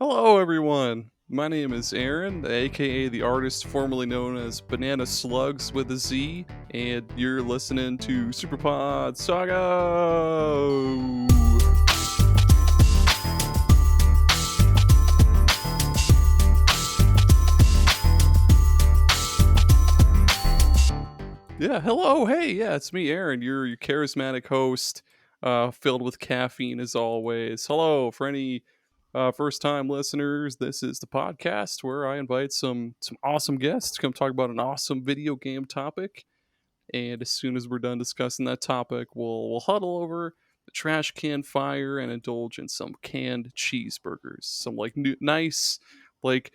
Hello, everyone. My name is Aaron, aka the artist formerly known as Banana Slugs with a Z, and you're listening to SuperPod Saga. Yeah, hello, hey, yeah, it's me, Aaron, your charismatic host, filled with caffeine as always. Hello, for any first-time listeners, this is the podcast where I invite some awesome guests to come talk about an awesome video game topic. And as soon as we're done discussing that topic, we'll huddle over the trash can fire and indulge in some canned cheeseburgers, some like nice, like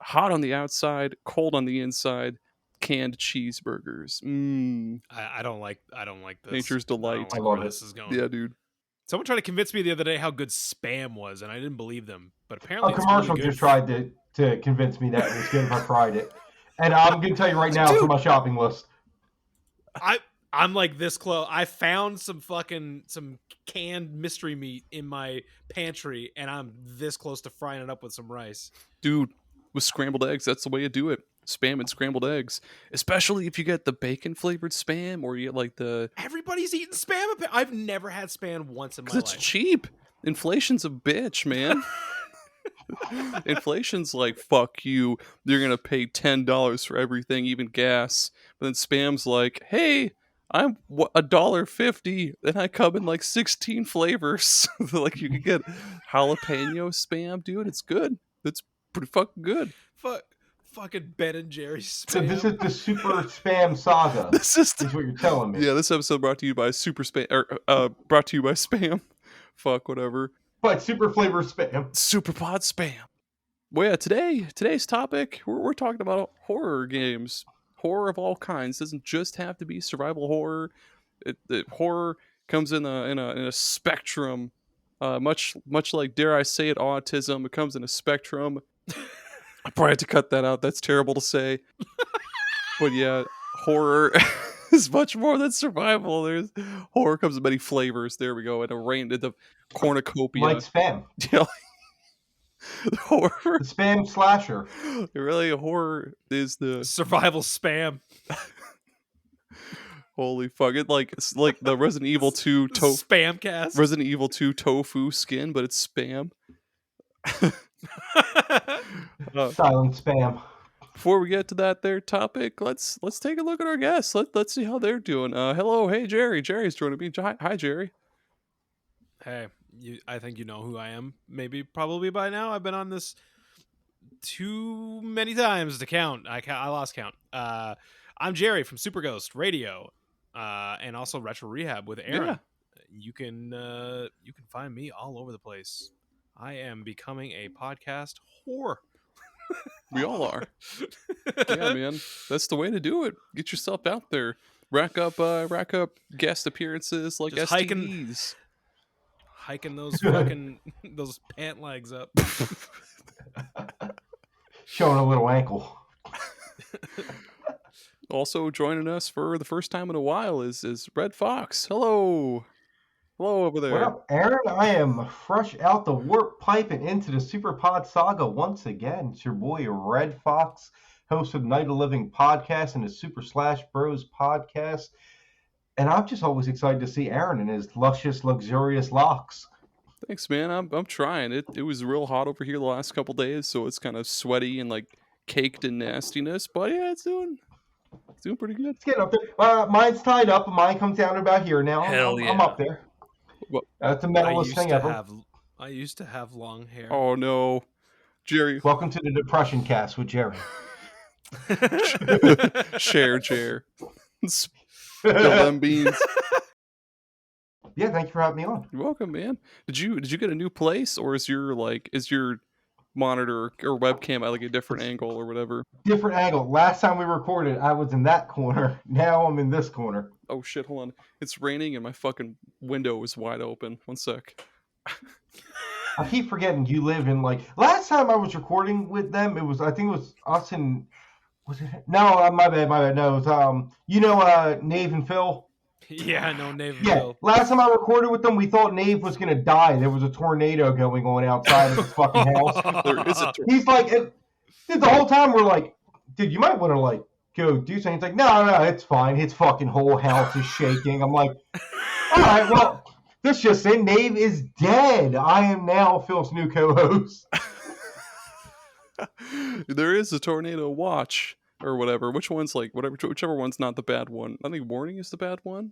hot on the outside, cold on the inside. Canned cheeseburgers. I don't like this. Nature's delight. I don't like where this is going. Yeah, dude. Someone tried to convince me the other day how good Spam was, and I didn't believe them. But A apparently, commercial it's really just tried to convince me that it was good if I tried it. And I'm going to tell you right now, it's on my shopping list. I'm like this close. I found some canned mystery meat in my pantry, and I'm this close to frying it up with some rice. Dude, with scrambled eggs, that's the way you do it. Spam and scrambled eggs, especially if you get the bacon flavored spam or you get like the. Everybody's eating Spam. I've never had Spam once in my life. It's cheap. Inflation's a bitch, man. Inflation's like, fuck you. You're gonna pay $10 for everything, even gas. But then Spam's like, hey, I'm $1.50, and I come in like 16 flavors. Like you can get jalapeno Spam, dude. It's good. It's pretty fucking good. Fucking Ben and Jerry Spam. So this is the Super Spam Saga. This is what you're telling me. Yeah, this episode brought to you by Super Spam, or brought to you by Spam. Fuck whatever. But super flavor Spam. SuperPod Spam. Well, yeah, today's topic, we're talking about horror games. Horror of all kinds. Doesn't just have to be survival horror. Horror comes in a spectrum. Much like, dare I say it, autism. It comes in a spectrum. I probably had to cut that out. That's terrible to say. But yeah, horror is much more than survival. Horror comes in many flavors. There we go. And the cornucopia. Like Spam. Yeah. Horror. The Spam slasher. Really, horror is the survival Spam. Holy fuck! It's like the Resident Evil 2 Spam cast. Resident Evil 2 tofu skin, but it's Spam. Silent Spam. Before we get to that there topic, let's take a look at our guests. Let's see how they're doing. Hello, hey Gerry. Gerry's joining me. Hi, Gerry. Hey, I think you know who I am. Probably by now. I've been on this too many times to count. I lost count. I'm Gerry from Super Ghost Radio, and also Retro Rehab with Aaron. Yeah. You can find me all over the place. I am becoming a podcast whore. We all are. Yeah, man. That's the way to do it. Get yourself out there. Rack up guest appearances like just STDs. Hiking those fucking those pant legs up. Showing a little ankle. Also joining us for the first time in a while is RedFox. Hello. Hello over there. What up, Aaron? I am fresh out the warp pipe and into the SuperPod Saga once again. It's your boy RedFox, host of Night of Living podcast and the Super Slash Bros podcast. And I'm just always excited to see Aaron in his luscious, luxurious locks. Thanks, man. I'm trying. It was real hot over here the last couple days, so it's kind of sweaty and like caked in nastiness. But yeah, it's doing pretty good. It's getting up there. Mine's tied up, and mine comes down about here now. Hell yeah. I'm up there. Well, that's the metalist thing ever. I used to have long hair. Oh no, Gerry. Welcome to the Depression Cast with Gerry. Share. Spill them beans. Yeah, thank you for having me on. You're welcome, man. Did you get a new place, or is your monitor or webcam at like a different angle or whatever? Different angle. Last time we recorded, I was in that corner. Now I'm in this corner. Oh shit, hold on. It's raining and my fucking window is wide open. One sec. I keep forgetting you live in last time I was recording with them, I think it was us and was it? No, my bad. No, it was Nave and Phil. Yeah, no, Nave Yeah, will. last time I recorded with them, we thought Nave was going to die. There was a tornado going on outside of his fucking house. There is a He's like, dude, the whole time we're like, dude, you might want to like go do something. He's like, no, it's fine. His fucking whole house is shaking. I'm like, all right, well, this just in, Nave is dead. I am now Phil's new co-host. There is a tornado watch or whatever. Which one's like whatever? Whichever one's not the bad one. I think warning is the bad one.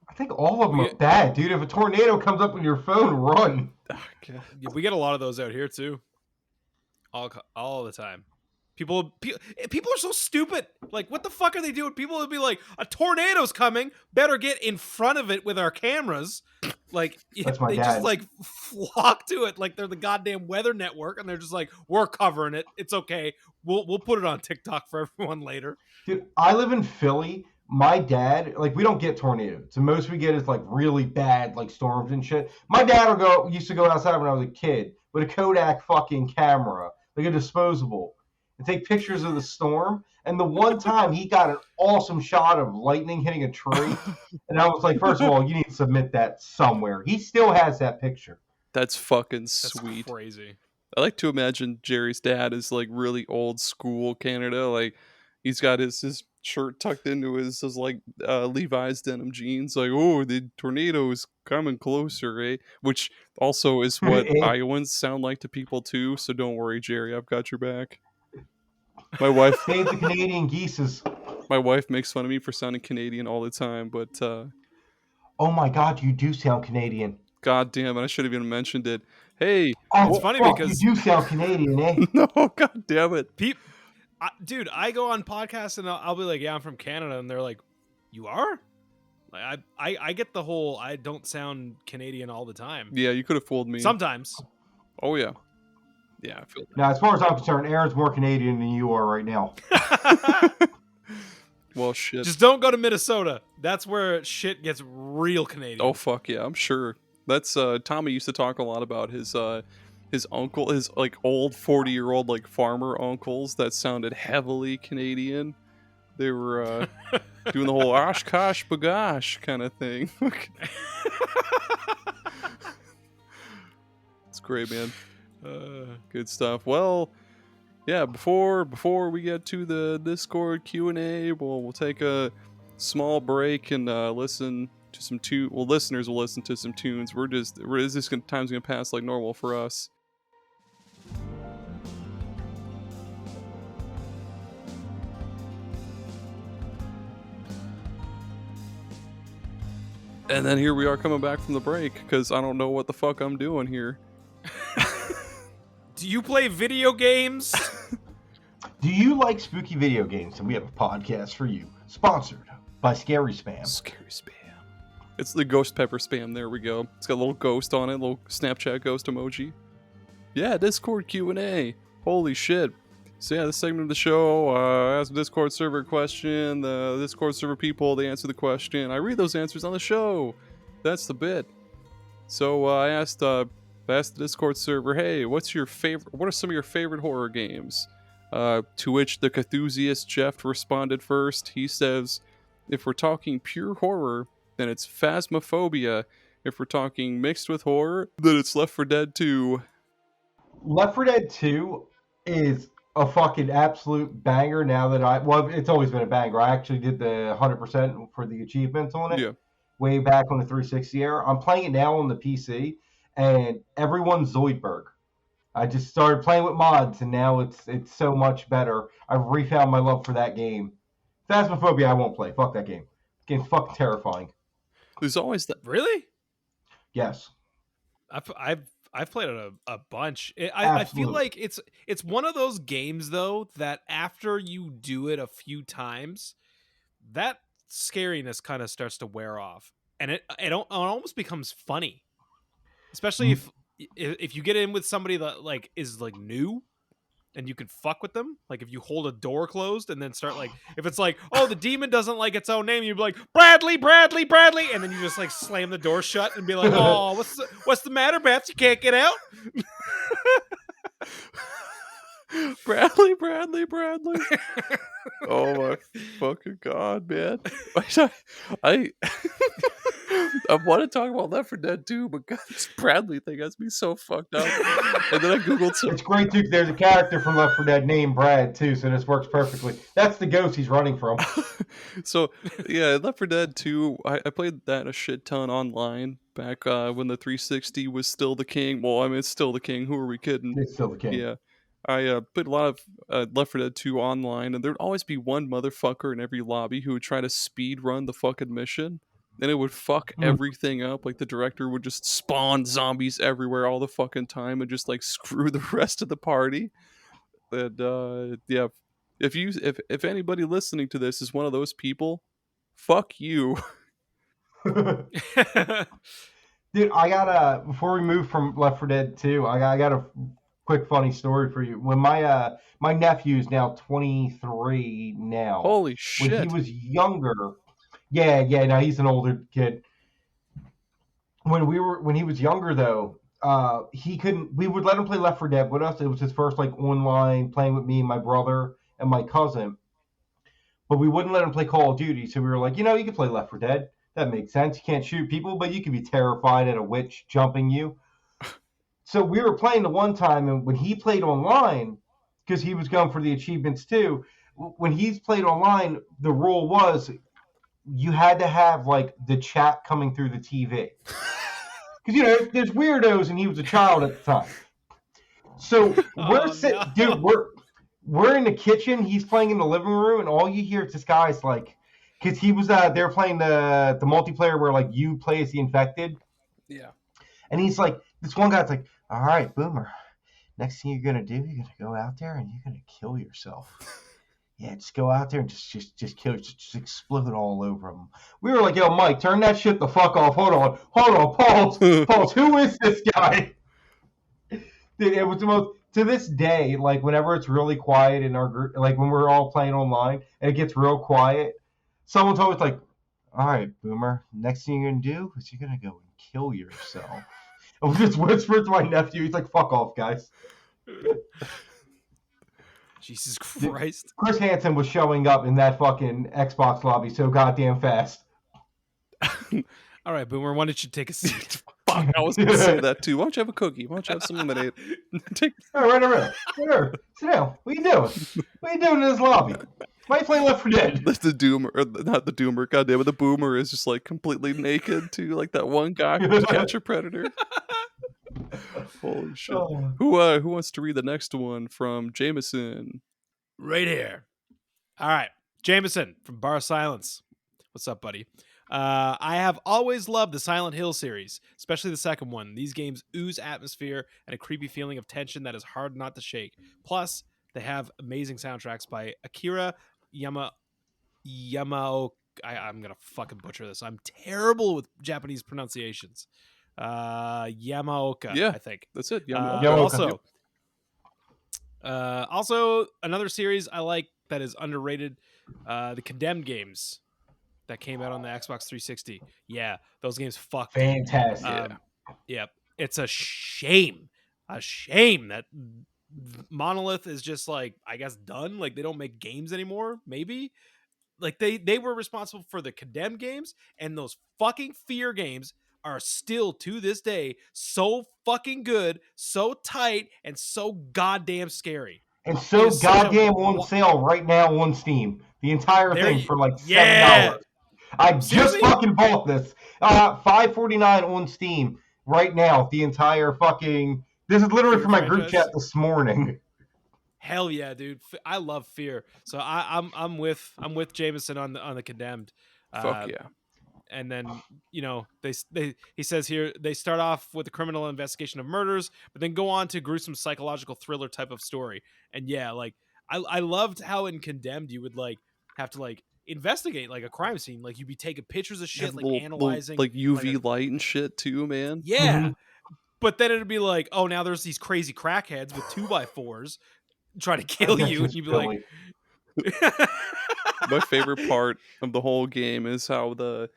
I think all of them are bad, dude. If a tornado comes up on your phone, run. Okay. Yeah, we get a lot of those out here too. All the time. People are so stupid. Like, what the fuck are they doing? People would be like, a tornado's coming. Better get in front of it with our cameras. Like, That's my they dad. just like flock to it like they're the goddamn weather network, and they're just like, we're covering it. It's okay. We'll put it on TikTok for everyone later. Dude, I live in Philly. My dad, like, we don't get tornadoes. The most we get is like really bad, like storms and shit. My dad used to go outside when I was a kid with a Kodak fucking camera, like a disposable, and take pictures of the storm. And the one time he got an awesome shot of lightning hitting a tree, and I was like, first of all, you need to submit that somewhere. He still has that picture. That's fucking That's sweet. crazy. I like to imagine Jerry's dad is like really old school Canada. Like he's got his shirt tucked into his like Levi's denim jeans. Like, oh, the tornado is coming closer, eh? Which also is what Iowans sound like to people too. So don't worry, Jerry. I've got your back. My wife, Save the Canadian geeses. my wife makes fun of me for sounding Canadian all the time, but Oh my God, you do sound Canadian. God damn it, I should have even mentioned it. Hey, Oh, It's funny fuck, because- you do sound Canadian, eh? no, God damn it. Dude, I go on podcasts and I'll be like, yeah, I'm from Canada, and they're like, you are? Like, I get the whole I don't sound Canadian all the time. Yeah, you could have fooled me. Sometimes. Oh yeah. Yeah, I feel that. Now, as far as I'm concerned, Aaron's more Canadian than you are right now. Well, shit. Just don't go to Minnesota. That's where shit gets real Canadian. Oh fuck yeah, I'm sure. That's Tommy used to talk a lot about his uncle, his like old 40-year-old like farmer uncles that sounded heavily Canadian. They were doing the whole Oshkosh bagosh kind of thing. It's great, man. Good stuff. Well, yeah, before we get to the Discord Q&A, we'll take a small break and listen to some listeners will listen to some tunes. Time's gonna pass like normal for us. And then here we are coming back from the break because I don't know what the fuck I'm doing here. Do you play video games? Do you like spooky video games? And we have a podcast for you. Sponsored by Scary Spam. Scary spam. It's the ghost pepper spam. There we go. It's got a little ghost on it, a little Snapchat ghost emoji. Yeah, Discord Q&A. Holy shit. So yeah, this segment of the show, ask the Discord server a question. The Discord server people, they answer the question. I read those answers on the show. That's the bit. So I asked the Discord server, hey, what are some of your favorite horror games? To which the Cthusiast Jeff responded first. He says, if we're talking pure horror, then it's Phasmophobia. If we're talking mixed with horror, then it's Left 4 Dead 2. Left 4 Dead 2 is a fucking absolute banger now that it's always been a banger. I actually did the 100% for the achievements on it. Yeah. Way back on the 360 era. I'm playing it now on the PC, and everyone's Zoidberg. I just started playing with mods, and now it's so much better. I've refound my love for that game. Phasmophobia, I won't play. Fuck that game. The game's fucking terrifying. There's always that. Really? Yes. I've played it a bunch. I feel Absolutely. like it's one of those games though that after you do it a few times, that scariness kind of starts to wear off, and it almost becomes funny, especially if you get in with somebody that like is like new. And you can fuck with them. Like if you hold a door closed and then start like, if it's like, oh, the demon doesn't like its own name, you'd be like, Bradley, and then you just like slam the door shut and be like, oh, what's the matter, Beth? You can't get out? Bradley. Oh my fucking god, man! I I want to talk about Left 4 Dead 2, but God, this Bradley thing has me so fucked up. And then I googled some. It's great too. 'Cause there's a character from Left 4 Dead named Brad too, so this works perfectly. That's the ghost he's running from. So yeah, Left 4 Dead 2. I played that a shit ton online back when the 360 was still the king. Well, I mean, it's still the king. Who are we kidding? It's still the king. Yeah. I played a lot of Left 4 Dead 2 online, and there'd always be one motherfucker in every lobby who would try to speed run the fucking mission, and it would fuck everything up. Like the director would just spawn zombies everywhere all the fucking time and just like screw the rest of the party. And yeah, if anybody listening to this is one of those people, fuck you. Dude, I got before we move from Left 4 Dead 2, I got a quick funny story for you. When my nephew's now 23 now. Holy When shit. he was younger, yeah, now he's an older kid. When he was younger though, he couldn't. We would let him play Left 4 Dead with us. It was his first like online playing with me and my brother and my cousin. But we wouldn't let him play Call of Duty, so we were like, you can play Left 4 Dead. That makes sense. You can't shoot people, but you can be terrified at a witch jumping you. So we were playing the one time, and when he played online, because he was going for the achievements too, when he's played online, the rule was you had to have like the chat coming through the TV. Because there's weirdos, and he was a child at the time. So we're sitting, dude, we're in the kitchen. He's playing in the living room, and all you hear is this guy's like, because he was they're playing the multiplayer where like you play as the infected. Yeah. And he's like, this one guy's like, all right, Boomer, next thing you're gonna do, you're gonna go out there and you're gonna kill yourself. Yeah, just go out there and just kill, just explode all over him. We were like, yo, Mike, turn that shit the fuck off. Hold on, pause. Who is this guy? Dude, it was the most. To this day, like whenever it's really quiet in our group, like when we're all playing online and it gets real quiet, someone's always like, all right, Boomer, next thing you're gonna do is you're gonna go and kill yourself. And we just whispered to my nephew. He's like, fuck off, guys. Jesus Christ. Chris Hansen was showing up in that fucking Xbox lobby so goddamn fast. All right, Boomer, why don't you take a seat? Fuck, I was going to say that too. Why don't you have a cookie? Why don't you have some lemonade? All right. Sure. Sit down. What are you doing? What are you doing in this lobby? Why are you playing Left 4 Dead? That's the Doomer, or not the Doomer, goddamn it. The Boomer is just like completely naked too, like that one guy who Catch a Predator. Holy shit. Oh. Who wants to read the next one from Jameson? Right here. All right. Jameson from Bar Silence. What's up, buddy? I have always loved the Silent Hill series, especially the second one. These games ooze atmosphere and a creepy feeling of tension that is hard not to shake. Plus, they have amazing soundtracks by Akira Yamaoka. I'm going to fucking butcher this. I'm terrible with Japanese pronunciations. Yamaoka, Yeah, I think. that's it. Yamaoka. Also, another series I like that is underrated, the Condemned games that came out on the Xbox 360. Yeah, those games fuck. Fantastic. Yep. It's a shame that Monolith is just like, I guess, done. Like, they don't make games anymore, maybe. Like, they were responsible for the Condemned games, and those fucking Fear games are still, to this day, so fucking good, so tight, and so goddamn scary. And so goddamn on sale right now on Steam. The entire thing for like $7. I just fucking bought this. $5.49 on Steam right now. The entire fucking. This is literally for my group chat this morning. Hell yeah, dude! I love Fear, so I'm with Jameson on the Condemned. Fuck yeah. And then he says here they start off with a criminal investigation of murders, but then go on to gruesome psychological thriller type of story. And yeah, like I loved how in Condemned you would like have to like investigate like a crime scene, like you'd be taking pictures of shit, like analyzing, like UV light and shit too, man. Yeah, mm-hmm. But then it'd be like, oh, now there's these crazy crackheads with 2x4s trying to kill you, and you'd be like. My favorite part of the whole game is how the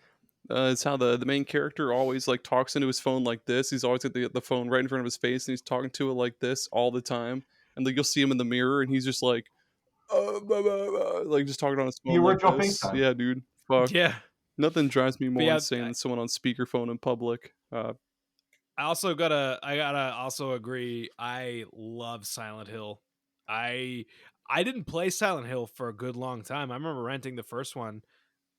main character always like talks into his phone like this. He's always got the phone right in front of his face, and he's talking to it like this all the time. And like you'll see him in the mirror, and he's just like, like just talking on his The phone like original this. FaceTime. Yeah, dude. Fuck. Yeah. Nothing drives me more yeah, insane than someone on speakerphone in public. I gotta also agree. I love Silent Hill. I didn't play Silent Hill for a good long time. I remember renting the first one,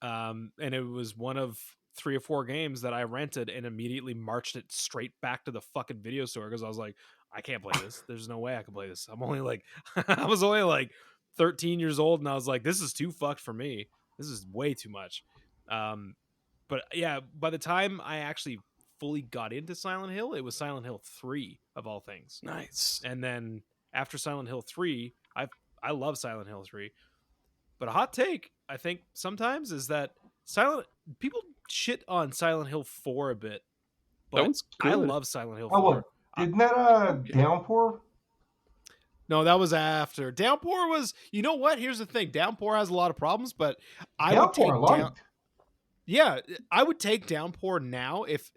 and it was one of 3 or 4 games that I rented and immediately marched it straight back to the fucking video store because I was like, I can't play this. There's no way I can play this. I'm only like, I was only like 13 years old, and I was like, this is too fucked for me. This is way too much. But yeah, by the time I actually fully got into Silent Hill, it was Silent Hill 3 of all things. Nice. And then after Silent Hill 3, I love Silent Hill 3. But a hot take, I think sometimes, is that people shit on Silent Hill 4 a bit. But That one's good. I love Silent Hill 4. Oh, look, isn't that yeah. Downpour? No, that was after. Downpour was, you know what? Here's the thing. Downpour has a lot of problems, but I would take Yeah, I would take Downpour now if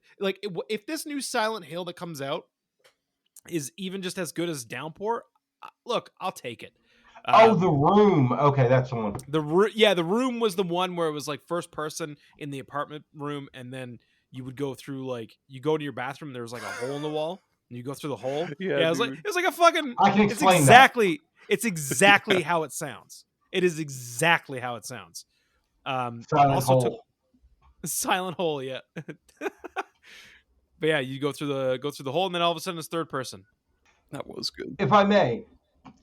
this new Silent Hill that comes out is even just as good as Downpour. Look, I'll take it. The Room. Okay, that's the one. The Room was the one where it was like first person in the apartment room, and then you would go through you go to your bathroom. And there was like a hole in the wall, and you go through the hole. Yeah, it was like a fucking. I can explain that. It's exactly how it sounds. It is exactly how it sounds. Silent Hole. Silent Hole, yeah. But yeah, you go through the hole, and then all of a sudden it's third person. That was good. If I may,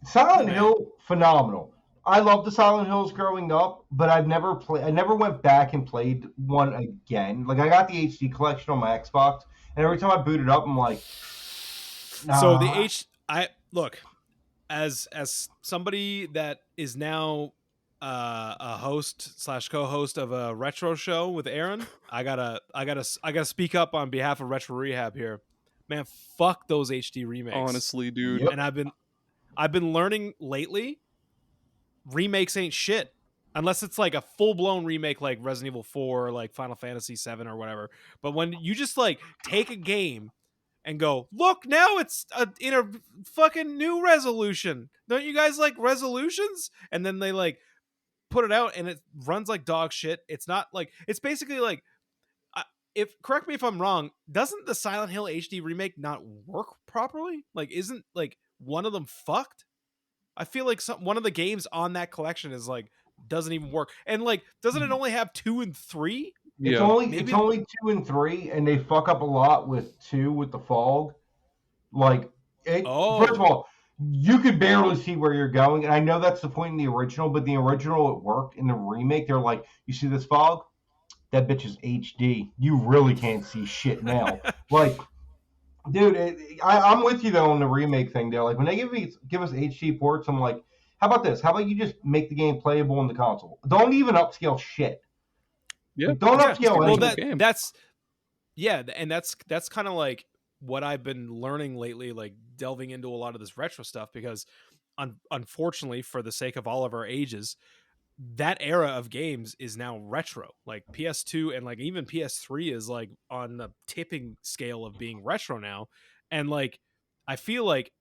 Silent Hill, phenomenal. I loved the Silent Hills growing up, but I never went back and played one again. Like, I got the HD collection on my Xbox, and every time I boot it up, I'm like, nah. So look, as somebody that is now a host / co-host of a retro show with Aaron, I gotta speak up on behalf of Retro Rehab here. Man, fuck those HD remakes. Honestly, dude. Yep. And I've been learning lately, remakes ain't shit unless it's like a full-blown remake like Resident Evil 4 or like Final Fantasy 7 or whatever. But when you just like take a game and go, look, now it's in a fucking new resolution. Don't you guys like resolutions? And then they like put it out and it runs like dog shit. It's not like, it's basically like, correct me if I'm wrong, doesn't the Silent Hill HD remake not work properly? Like, isn't like one of them fucked? I feel like one of the games on that collection is like doesn't even work. And like, doesn't it only have 2 and 3? It's only 2 and 3, and they fuck up a lot with 2 with the fog. Like, first of all, you could barely see where you're going, and I know that's the point in the original, but the original, it worked. In the remake, they're like, you see this fog? That bitch is HD. You really can't see shit now. Like, dude, I'm with you, though, on the remake thing. They're like, when they give us HD ports, I'm like, how about this? How about you just make the game playable on the console? Don't even upscale shit. Yeah. Don't upscale anything. That's kind of like what I've been learning lately, like delving into a lot of this retro stuff, because unfortunately, for the sake of all of our ages, that era of games is now retro. Like PS2 and like even PS3 is like on the tipping scale of being retro now. And like, I feel like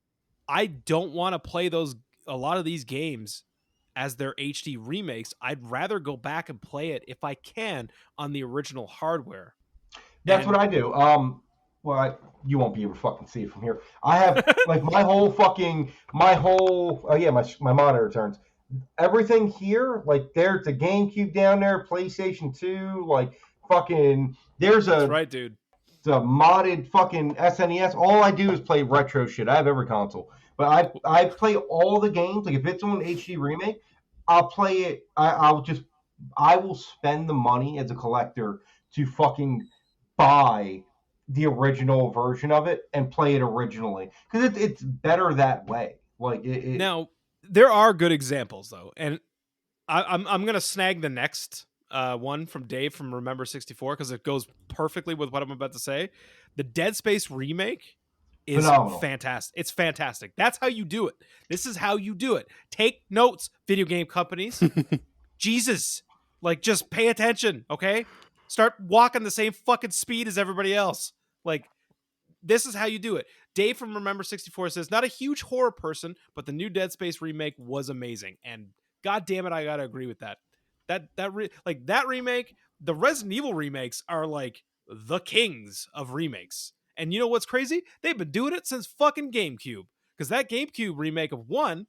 I don't want to play a lot of these games as their HD remakes. I'd rather go back and play it if I can on the original hardware. That's what I do. You won't be able to fucking see it from here. I have like my monitor turns. Everything here, like there's a GameCube down there, PlayStation 2, like fucking there's a That's right, dude. The modded fucking SNES. All I do is play retro shit. I have every console. But I play all the games. Like if it's on HD remake, I'll play it. I will spend the money as a collector to fucking buy the original version of it and play it originally, because it's better that way. Like now, there are good examples though, and I'm gonna snag the next one from Dave from Remember 64 because it goes perfectly with what I'm about to say. The Dead Space remake is fantastic. It's fantastic. That's how you do it. This is how you do it. Take notes, video game companies. Jesus, like just pay attention, okay? Start walking the same fucking speed as everybody else. Like, this is how you do it. Dave from Remember 64 says, not a huge horror person, but the new Dead Space remake was amazing. And God damn it, I gotta agree with that. That remake, the Resident Evil remakes are like the kings of remakes. And you know what's crazy? They've been doing it since fucking GameCube. Because that GameCube remake of 1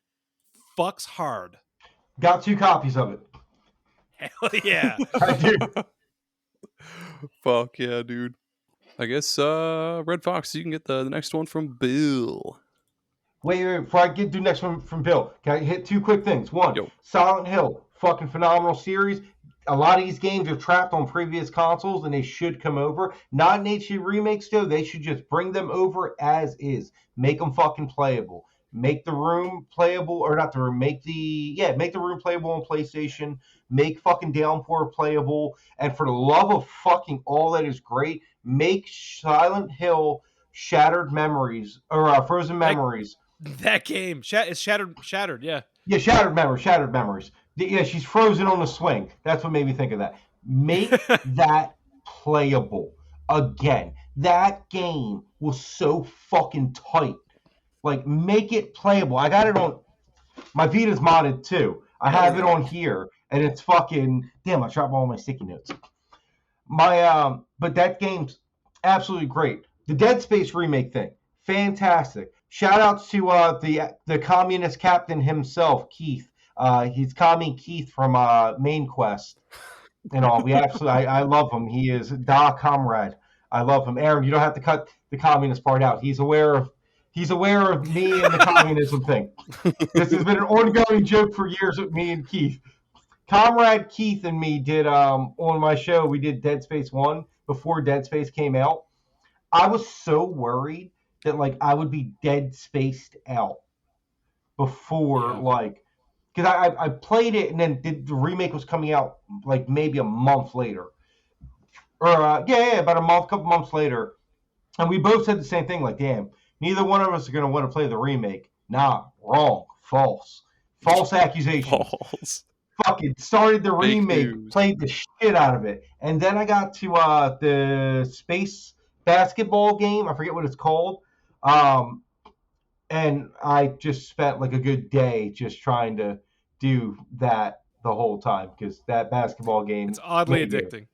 fucks hard. Got 2 copies of it. Hell yeah. I do. Fuck yeah, dude. I guess RedFox, you can get the next one from Bill. Wait, before I do next one from Bill, can I hit 2 quick things? 1, Yo. Silent Hill, fucking phenomenal series. A lot of these games are trapped on previous consoles, and they should come over. Not in HD remakes, though. They should just bring them over as is. Make them fucking playable. Make the room playable, or not the room. Make the room playable on PlayStation. Make fucking Downpour playable. And for the love of fucking all that is great, make Silent Hill Shattered Memories or Frozen Memories. That game is shattered. Yeah. Yeah, Shattered Memories. Yeah, she's frozen on the swing. That's what made me think of that. Make that playable again. That game was so fucking tight. Like, make it playable. I got it on my Vita's modded too. I have it on here, and it's fucking damn. I dropped all my sticky notes. But that game's absolutely great. The Dead Space remake thing, fantastic. Shout outs to the communist captain himself, Keith. He's Commie Keith from Main Quest and all. I love him. He is Da Comrade. I love him. Aaron, you don't have to cut the communist part out. He's aware of me and the communism thing. This has been an ongoing joke for years with me and Keith. Comrade Keith and me did on my show. We did Dead Space 1 before Dead Space came out. I was so worried that like I would be dead spaced out before because I played it and then the remake was coming out like maybe a month later, or about a couple months later, and we both said the same thing. Like, damn, neither one of us are gonna want to play the remake. Nah, wrong, false accusations. False. Fucking started the Fake remake, news. played the shit out of it, and then I got to the space basketball game. I forget what it's called. And I just spent like a good day just trying to do that the whole time because that basketball game. It's oddly addicting.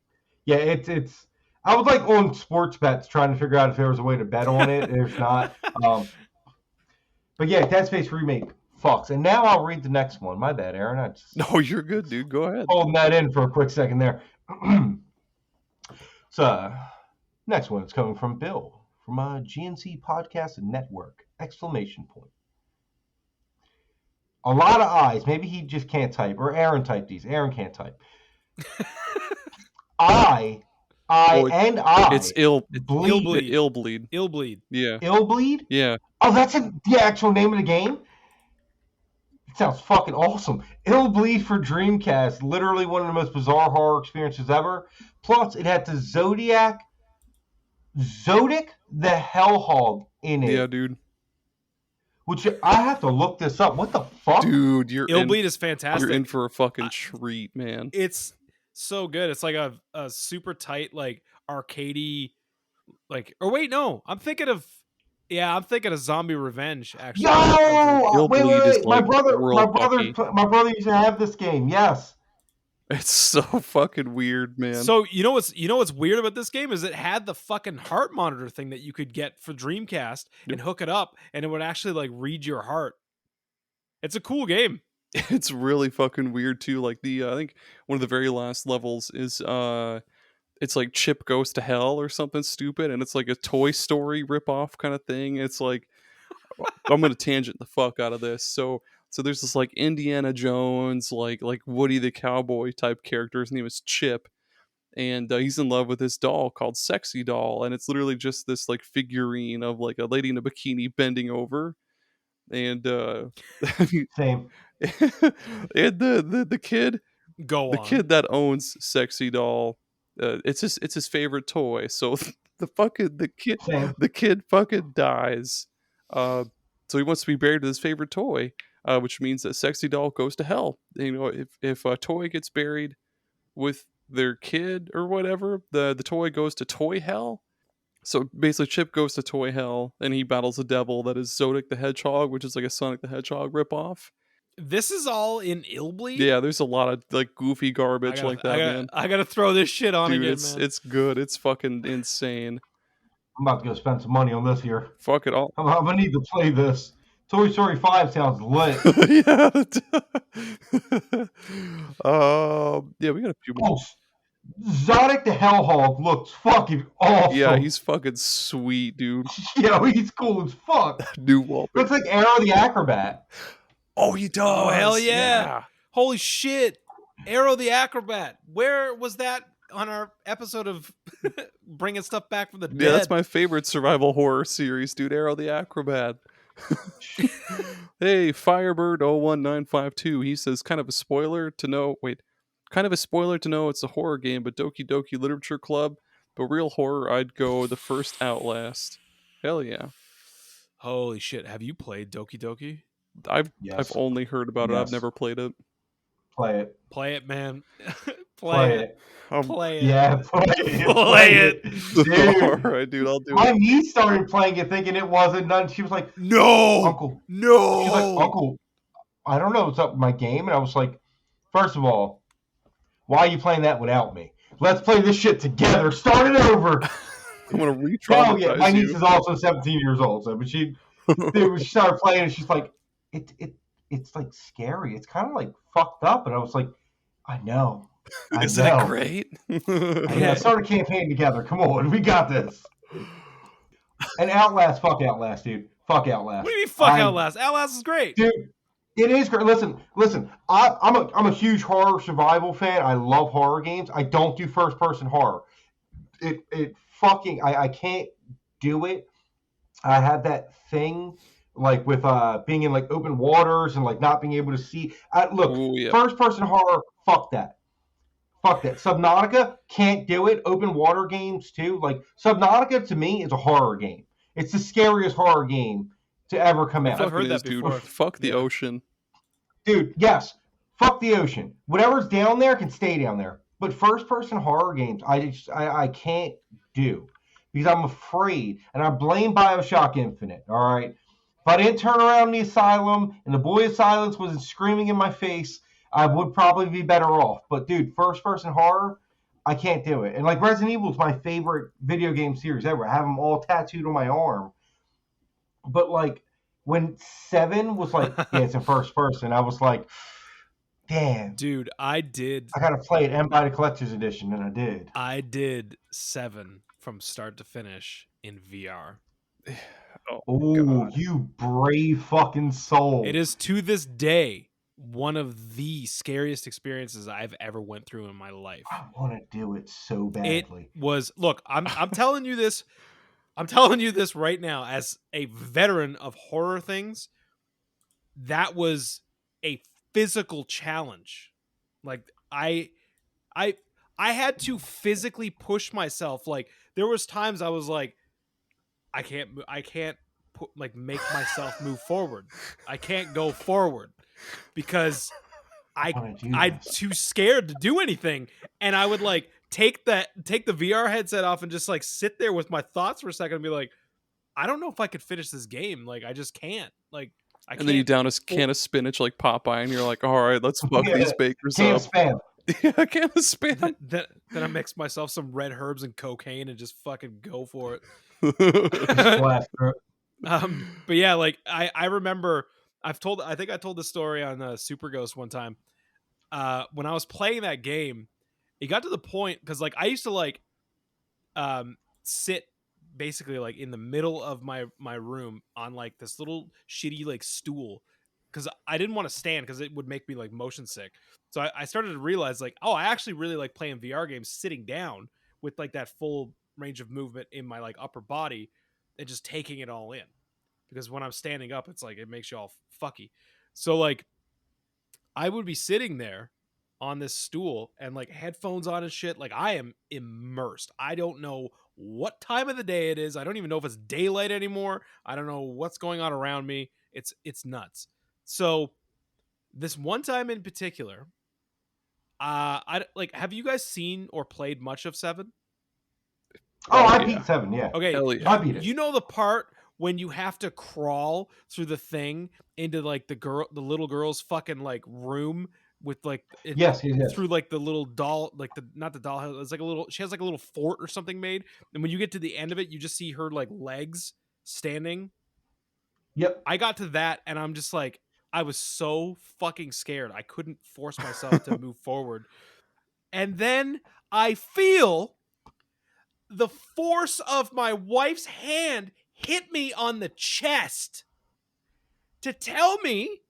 Yeah, it's. I was like on sports bets trying to figure out if there was a way to bet on it. There's not. But yeah, Dead Space remake fucks. And now I'll read the next one. My bad, Aaron. No, you're good, dude. Go ahead. Holding that in for a quick second there. So, next one is coming from Bill from GNC Podcast Network! Exclamation point. A lot of eyes. Maybe he just can't type, or Aaron typed these. Aaron can't type. I. It's ill bleed. Ill bleed. Ill bleed. Yeah. Ill bleed? Yeah. Oh, that's the actual name of the game? It sounds fucking awesome. Ill bleed for Dreamcast. Literally one of the most bizarre horror experiences ever. Plus, it had the Zodiac the Hellhog in it. Yeah, dude. Which I have to look this up. What the fuck? Dude, Ill bleed is fantastic. You're in for a fucking treat, man. It's so good. It's like a super tight, like arcadey, like. Or wait, no, I'm thinking of Zombie Revenge. Actually, Yo, wait. Is my like brother used to have this game. Yes. It's so fucking weird, man. So you know what's weird about this game is it had the fucking heart monitor thing that you could get for Dreamcast and hook it up, and it would actually like read your heart. It's a cool game. It's really fucking weird too. Like I think one of the very last levels is it's like Chip Goes to Hell or something stupid, and it's like a Toy Story ripoff kind of thing. It's like I'm gonna tangent the fuck out of this. So there's this like Indiana Jones, like Woody the Cowboy type character. His name is Chip, and he's in love with this doll called Sexy Doll, and it's literally just this like figurine of like a lady in a bikini bending over, and Same. and the kid kid that owns Sexy Doll, it's his favorite toy. So the kid fucking dies. So he wants to be buried with his favorite toy, which means that Sexy Doll goes to hell. You know, if a toy gets buried with their kid or whatever, the toy goes to toy hell. So basically Chip goes to toy hell and he battles the devil that is Zodiac the Hedgehog, which is like a Sonic the Hedgehog ripoff. This is all in Ilbly? Yeah, there's a lot of like goofy garbage like that, man. I gotta throw this shit on Dude, again, man. it's good. It's fucking insane. I'm about to go spend some money on this here. Fuck it all. I'm gonna need to play this. Toy Story 5 sounds lit. Yeah. Yeah, we got a few more. Oh, Zodic the Hellhog looks fucking awesome. Yeah, he's fucking sweet, dude. Yeah, he's cool as fuck. New wallpaper. Looks like Arrow the Acrobat. Oh, he does. Oh, hell yeah. Holy shit. Arrow the Acrobat. Where was that on our episode of bringing stuff back from the dead? Yeah, that's my favorite survival horror series, dude. Arrow the Acrobat. Hey, Firebird 01952. He says, kind of a spoiler to know it's a horror game, but Doki Doki Literature Club. But real horror, I'd go the first Outlast. Hell yeah. Holy shit. Have you played Doki Doki? I've Yes. only heard about it. I've Yes. never played it. Play it. Play it, man. Play it. Play it. Yeah, play it. Play it. Dude, Alright, dude, I'll do my it. niece started playing it thinking it wasn't none. She was like, No. Uncle. No. She's like, Uncle, I don't know what's up with my game. And I was like, first of all, why are you playing that without me? Let's play this shit together. Start it over. I'm gonna re-traumatize Oh, yeah. My niece you. is also 17 years old. So, but she started playing and she's like, it's like scary. It's kind of like fucked up. And I was like, I know. Isn't it great? Yeah, start a campaign together. Come on, we got this. And Outlast, fuck Outlast, dude. Fuck Outlast. What do you mean fuck Outlast? Outlast is great. Dude, it is great. Listen. I'm a huge horror survival fan. I love horror games. I don't do first person horror. It fucking I can't do it. I have that thing like with being in like open waters and like not being able to see. Look, Ooh, yeah. first person horror, fuck that. Fuck that. Subnautica, can't do it. Open water games too. Like Subnautica to me is a horror game. It's the scariest horror game to ever come out. I've heard Fucking that is, dude. before. Fuck the Yeah. ocean. Dude, yes. Fuck the ocean. Whatever's down there can stay down there. But first person horror games, I can't do. Because I'm afraid. And I blame Bioshock Infinite. Alright. If I didn't turn around in the asylum and the boy of silence wasn't screaming in my face, I would probably be better off. But dude, first person horror, I can't do it. And like Resident Evil is my favorite video game series ever. I have them all tattooed on my arm. But like when 7 was like, yeah, it's a first person, I was like, damn. Dude, I gotta play it and buy the collector's edition, and I did. I did 7 from start to finish in VR. Oh, you brave fucking soul. It is to this day one of the scariest experiences I've ever went through in my life. I want to do it so badly. It was, look, I'm telling you this. I'm telling you this right now as a veteran of horror things. That was a physical challenge. Like I had to physically push myself. Like there was times I was like, I can't make myself move forward. I can't go forward because I'm too scared to do anything. And I would like take the VR headset off and just like sit there with my thoughts for a second and be like, I don't know if I could finish this game. Like I just can't. Like I can't. And then you down a can of spinach like Popeye, and you're like, all right, let's fuck these bakers Can up. of spam. Yeah, can of spam. Then I mix myself some red herbs and cocaine and just fucking go for it. Blast, bro. But yeah, like I remember I think I told the story on Super Ghost one time. When I was playing that game, it got to the point because like I used to like sit basically like in the middle of my room on like this little shitty like stool because I didn't want to stand because it would make me like motion sick. So I started to realize like, oh, I actually really like playing VR games sitting down with like that full range of movement in my like upper body and just taking it all in. Because when I'm standing up, it's like it makes you all fucky. So like I would be sitting there on this stool and like headphones on and shit. Like I am immersed. I don't know what time of the day it is. I don't even know if it's daylight anymore. I don't know what's going on around me. It's nuts. So this one time in particular, I like. Have you guys seen or played much of 7? Oh, I yeah. beat 7, yeah. Okay, Hell yeah. I beat it. you know the part when you have to crawl through the thing into like the little girl's fucking like room with like Yes. through like the little doll, like not the doll, it's like she has like a little fort or something made, and when you get to the end of it, you just see her like legs standing. Yep. I got to that, and I'm just like, I was so fucking scared. I couldn't force myself to move forward. And then I feel the force of my wife's hand hit me on the chest to tell me,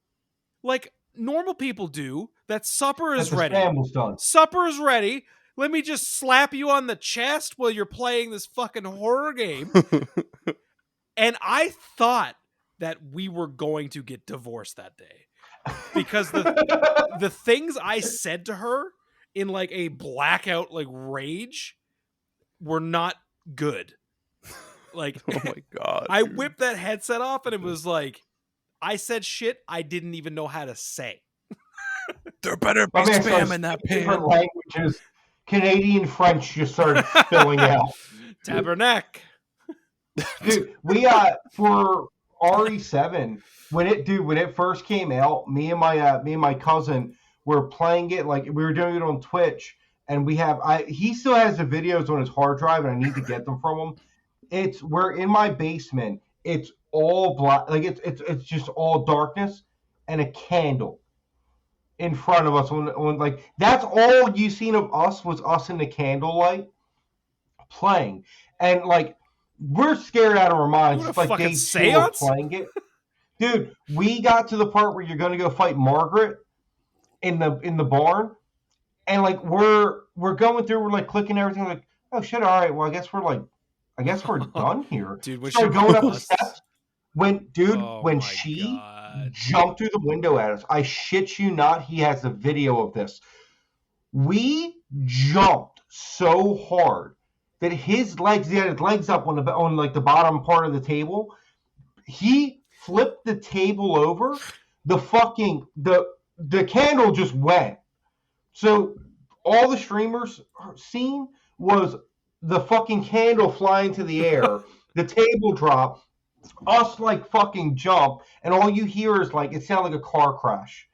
like normal people do, that supper is ready. Done. Supper is ready. Let me just slap you on the chest while you're playing this fucking horror game. And I thought that we were going to get divorced that day. Because the things I said to her in like a blackout like rage were not good. Like, oh my god, I whipped that headset off and it was like, I said shit I didn't even know how to say. There better be spam in that pan. Different languages, Canadian French just started spilling out. Tabernacle. Dude, we for RE7 when it first came out, me and my cousin were playing it, like we were doing it on Twitch, and he still has the videos on his hard drive, and I need to get them from him. We're in my basement. It's all black, like it's just all darkness and a candle in front of us. On like that's all you seen of us was us in the candlelight playing, and like. We're scared out of our minds. It's like day 2 of playing it. Dude, we got to the part where you're going to go fight Margaret in the barn. And like we're going through, we're like clicking everything, like, oh shit, all right, well I guess we're done here. Dude, when started going up the steps. When she God. Jumped through the window at us. I shit you not, he has a video of this. We jumped so hard that he had his legs up on like the bottom part of the table. He flipped the table over. The candle just went. So all the streamers seen was the fucking candle flying to the air, the table drop, us like fucking jump, and all you hear is like it sounded like a car crash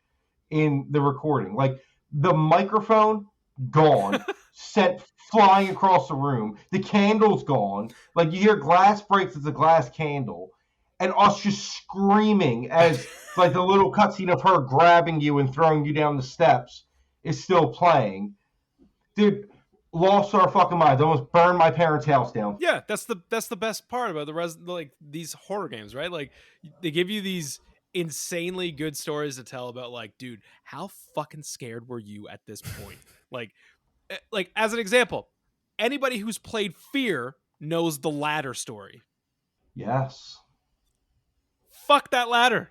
in the recording. Like the microphone gone, sent flying across the room. The candle's gone. Like you hear glass breaks. It's a glass candle, and us just screaming as like the little cutscene of her grabbing you and throwing you down the steps is still playing. Dude, lost our fucking minds. Almost burned my parents' house down. Yeah, that's the best part about like these horror games, right? Like they give you these insanely good stories to tell about, like, dude, how fucking scared were you at this point? Like as an example, anybody who's played Fear knows the ladder story. Yes. Fuck that ladder.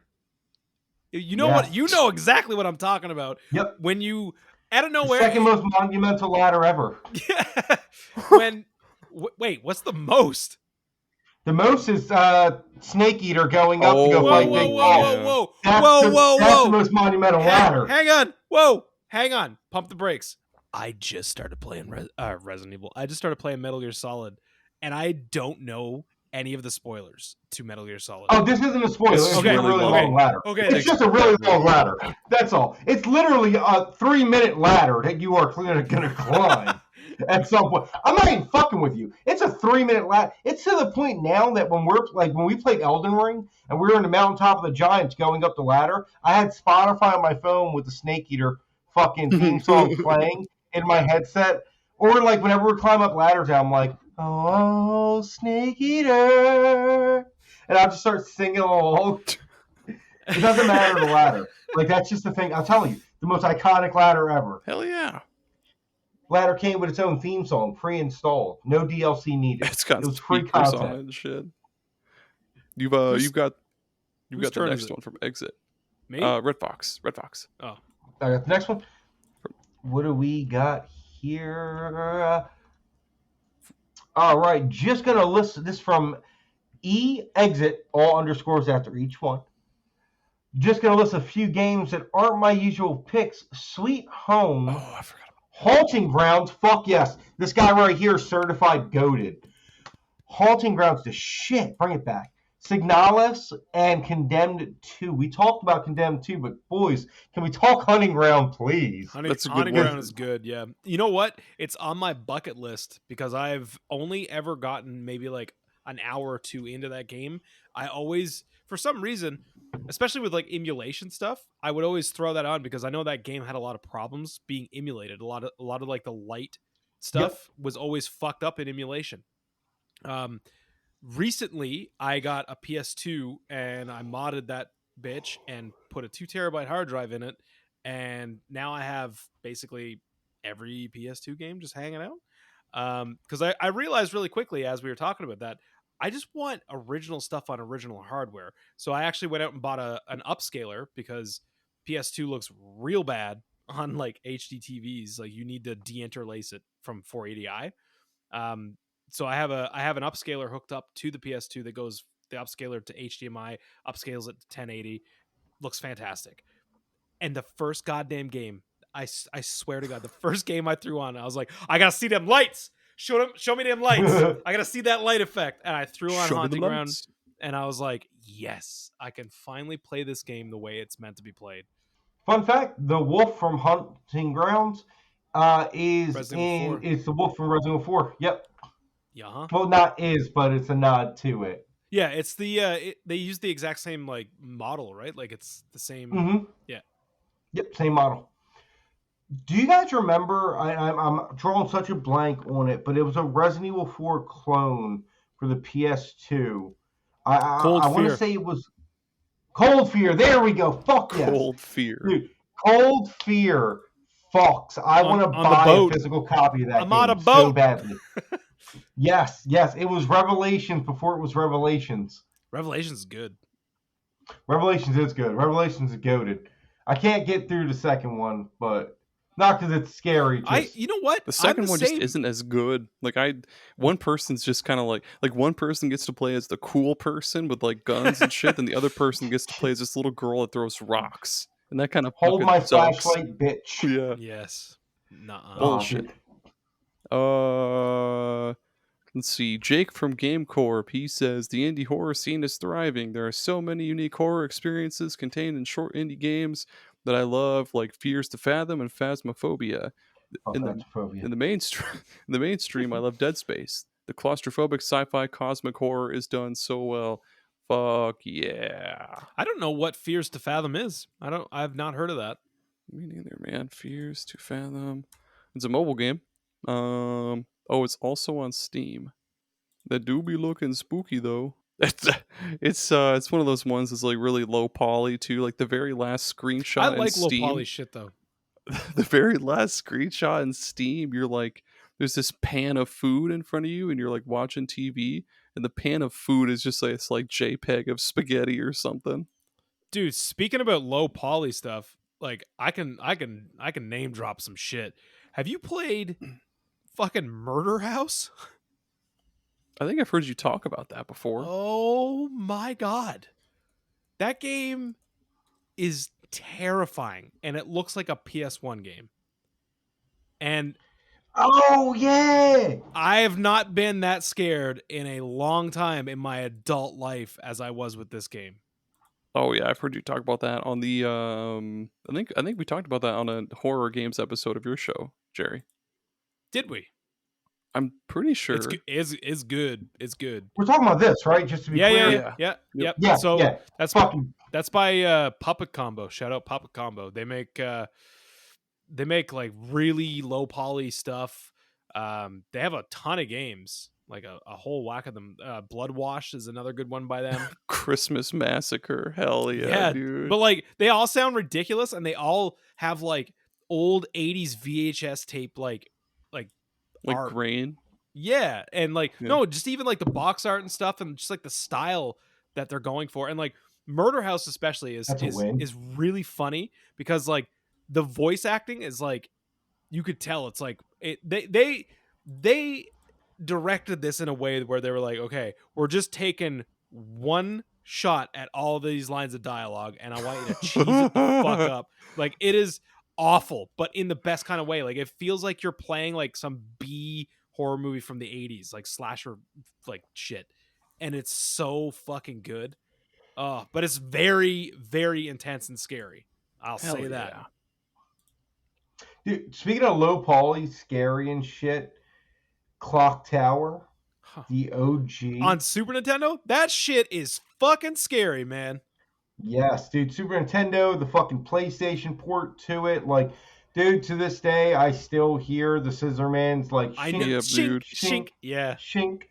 You know what? You know exactly what I'm talking about. Yep. When you out of nowhere, the second most monumental ladder ever. Wait, what's the most? The most is Snake Eater going up to go fight Big Whoa! That's the most monumental ladder. Hang on. Whoa. Hang on. Pump the brakes. I just started playing Resident Evil. I just started playing Metal Gear Solid, and I don't know any of the spoilers to Metal Gear Solid. Oh, this isn't a spoiler. It's just a really long ladder. Okay. It's just a really long ladder. That's all. It's literally a 3-minute ladder that you are going to climb at some point. I'm not even fucking with you. It's a 3-minute ladder. It's to the point now that when we played Elden Ring and we were in the mountaintop of the giants going up the ladder, I had Spotify on my phone with the Snake Eater fucking theme song playing in my headset. Or like whenever we climb up ladders, I'm like, oh, Snake Eater. And I'll just start singing along. It doesn't matter the ladder. Like, that's just the thing. I'll tell you, the most iconic ladder ever. Hell yeah. Ladder came with its own theme song, pre-installed. No DLC needed. It was free content. And shit. You've got the next one from Exit. Me? RedFox. Oh. I got the next one. What do we got here? All right, just gonna list this from exit, all underscores after each one. Just gonna list a few games that aren't my usual picks. Sweet Home. Oh, I forgot. Haunting Grounds. Fuck yes. This guy right here is certified goated. Haunting Grounds, the shit. Bring it back. Signalis and Condemned 2. We talked about Condemned 2, but boys, can we talk Hunting Ground, please? That's a good Haunting one. Ground is good, yeah. You know what? It's on my bucket list because I've only ever gotten maybe like an hour or two into that game. I always, for some reason, especially with like emulation stuff, I would always throw that on because I know that game had a lot of problems being emulated. A lot of like the light stuff was always fucked up in emulation. Recently I got a PS2 and I modded that bitch and put a 2 terabyte hard drive in it, and now I have basically every PS2 game just hanging out. Because I realized really quickly as we were talking about that, I just want original stuff on original hardware. So I actually went out and bought an upscaler because PS2 looks real bad on like HD TVs. Like you need to deinterlace it from 480i. Um, so I have an upscaler hooked up to the PS2 that goes the upscaler to HDMI, upscales it to 1080. Looks fantastic. And the first goddamn game, I swear to God, the first game I threw on, I was like, I gotta see them lights. Show me them lights. I gotta see that light effect. And I threw on Show me the Haunting Ground, lights. and I was like, yes, I can finally play this game the way it's meant to be played. Fun fact: the wolf from Hunting Grounds is Resident Evil 4. it's the wolf from Resident Evil 4. Yep. Yeah, huh? Well, not is, but it's a nod to it. Yeah, it's the they use the exact same like model, right? Like it's the same. Mm-hmm. Yeah. Yep, same model. Do you guys remember? I'm drawing such a blank on it, but it was a Resident Evil 4 clone for the PS2. Cold I want to Fear. say it was Cold Fear. There we go. Fuck yes. Cold Fear. Dude, Cold Fear. Fox. I want to On the buy a boat. physical copy of that I'm game on a so boat. badly. Yes. It was Revelations before it was Revelations. Revelations is good. Revelations is good. Revelations is goated. I can't get through the second one, but not because it's scary. You know what? The second one same. just isn't as good. Like one person's just kind of like one person gets to play as the cool person with like guns and shit, and the other person gets to play as this little girl that throws rocks, and that kind of Hold my sucks. flashlight, bitch. Yeah, Yes. Nuh-uh. bullshit. Let's see. Jake from Game Corp, he says the indie horror scene is thriving. There are so many unique horror experiences contained in short indie games that I love, like Fears to Fathom and Phasmophobia. In the mainstream, I love Dead Space. The claustrophobic sci-fi cosmic horror is done so well. Fuck yeah. I don't know what Fears to Fathom is. I've not heard of that. Me neither, man. Fears to Fathom. It's a mobile game. It's also on Steam. That do be looking spooky though. It's one of those ones that's like really low poly too. Like the very last screenshot I like in low Steam. poly shit though. The very last screenshot in Steam, you're like, there's this pan of food in front of you, and you're like watching TV, and the pan of food is just like it's like JPEG of spaghetti or something. Dude, speaking about low poly stuff, like I can name drop some shit. Have you played fucking Murder House? I think I've heard you talk about that before. Oh my god. That game is terrifying, and it looks like a PS1 game. And oh yeah, I have not been that scared in a long time in my adult life as I was with this game. Oh yeah, I've heard you talk about that on the I think we talked about that on a horror games episode of your show, Gerry. Did we? I'm pretty sure. It's good. It's good. we're talking about this, right? Just to be clear. Yeah. Yeah, So yeah. that's by Puppet Combo. Shout out Puppet Combo. They make like really low poly stuff. They have a ton of games, like a whole whack of them. Blood Wash is another good one by them. Christmas Massacre. Hell yeah, dude. But like they all sound ridiculous, and they all have like old 80s VHS tape like art. grain. Yeah, and like Yeah. no, just even like the box art and stuff, and just like the style that they're going for, and like Murder House especially is really funny because like the voice acting is like you could tell it's like they directed this in a way where they were like, okay, we're just taking one shot at all of these lines of dialogue, and I want you to cheese it the fuck up. Like it is awful, but in the best kind of way. Like it feels like you're playing like some B horror movie from the 80s, like slasher like shit. and it's so fucking good. But it's very, very intense and scary. I'll Hell say that. yeah. Dude, speaking of low poly, scary and shit, Clock Tower, Huh. the OG. On Super Nintendo, that shit is fucking scary, man. Yes, dude, Super Nintendo, the fucking PlayStation port to it. Like, dude, to this day, I still hear the Scissorman's like, I know. shink, Yep, Shink, dude. shink. Yeah. shink.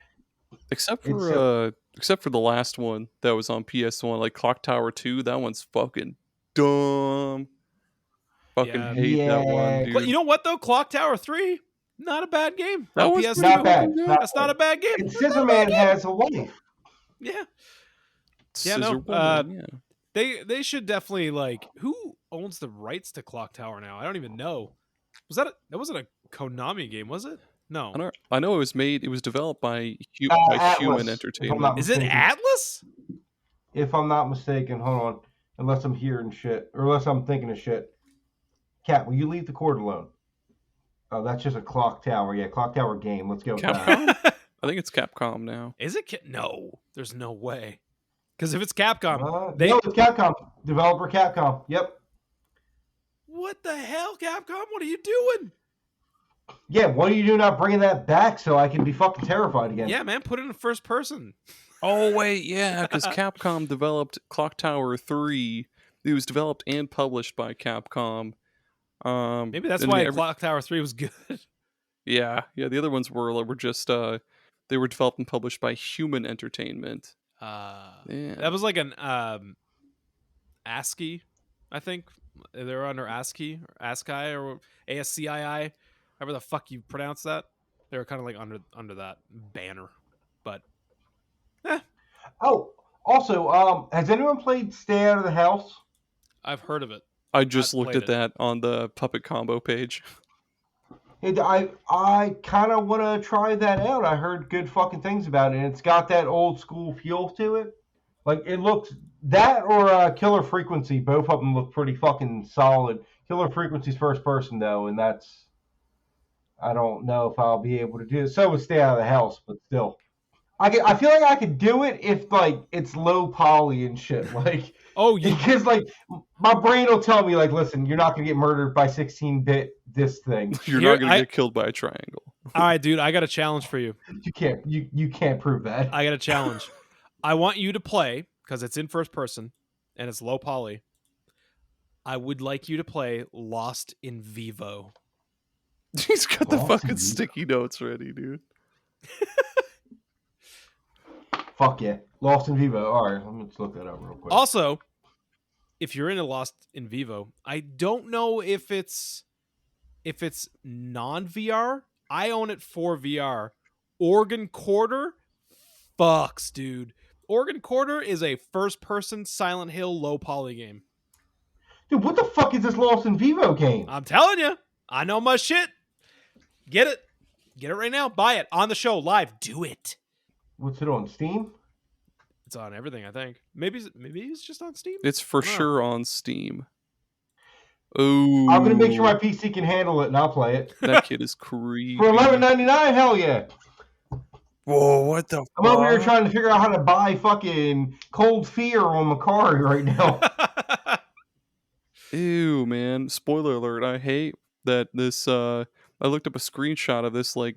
Except It's for the last one that was on PS1, like Clock Tower 2, that one's fucking dumb. Fucking Yeah. hate that one, Yeah. dude. You know what though? Clock Tower 3, not a bad game. That On was PS2. pretty Not bad. fucking good. Not That's not a bad game. And That's not a bad Scissorman game. has a wife. Yeah. Yeah, Scissor no, woman, yeah. They should definitely like. Who owns the rights to Clock Tower now? I don't even know. That wasn't a Konami game, was it? No. I know it was developed by Atlas, Human if I'm Entertainment. not Is it mistaken. Atlas? If I'm not mistaken, hold on. Unless I'm hearing shit, or unless I'm thinking of shit. Cat, will you leave the cord alone? Oh, that's just a Clock Tower. Yeah, Clock Tower game. Let's go with that. Capcom? I think it's Capcom now. Is it? No, there's no way. Because if it's Capcom, No, they. it's Capcom. Developer Capcom. Yep. What the hell, Capcom? What are you doing? Yeah, what are you doing not bringing that back so I can be fucking terrified again? Yeah, man, put it in first person. Oh wait, yeah, because Capcom developed Clock Tower 3. It was developed and published by Capcom. Maybe that's and why Clock Tower 3 was good. Yeah. The other ones were just they were developed and published by Human Entertainment. Yeah. That was like an ASCII, I think. They were under ASCII or ASCII or ASCII, however the fuck you pronounce that. They were kind of like under that banner. But Oh, also, has anyone played Stay Out of the House? I've heard of it. I just looked played at that on the Puppet Combo page. I kind of want to try that out. I heard good fucking things about it, and it's got that old school feel to it. Like, it looks... That or Killer Frequency, both of them look pretty fucking solid. Killer Frequency's first person, though, and that's... I don't know if I'll be able to do it. So would Stay Out of the House, but still. I feel like I could do it if, like, it's low poly and shit. Like... Oh, you Because, like, my brain will tell me, like, listen, you're not going to get murdered by 16-bit this thing. You're Here, not going to get killed by a triangle. all right, dude. I got a challenge for you. You can't prove that. I got a challenge. I want you to play because it's in first person and it's low poly. I would like you to play Lost in Vivo. He's got the Lost fucking in Vivo. sticky notes ready, dude. Fuck yeah. Lost in Vivo. All right, let me just look that up real quick. Also, if you're into Lost in Vivo, I don't know if it's non VR. I own it for VR. Organ Quarter, fucks, dude. Organ Quarter is a first-person Silent Hill low poly game. Dude, what the fuck is this Lost in Vivo game? I'm telling you, I know my shit. Get it right now. Buy it on the show live. Do it. What's it on, Steam? It's on everything, I think. Maybe it's just on Steam. It's for I don't know. sure on Steam. Oh, I'm going to make sure my PC can handle it, and I'll play it. that kid is creepy. For $11.99, hell yeah. Whoa, what the I'm over here trying to figure out how to buy fucking Cold Fear on Macari right now. Ew, man. Spoiler alert. I hate that this I looked up a screenshot of this like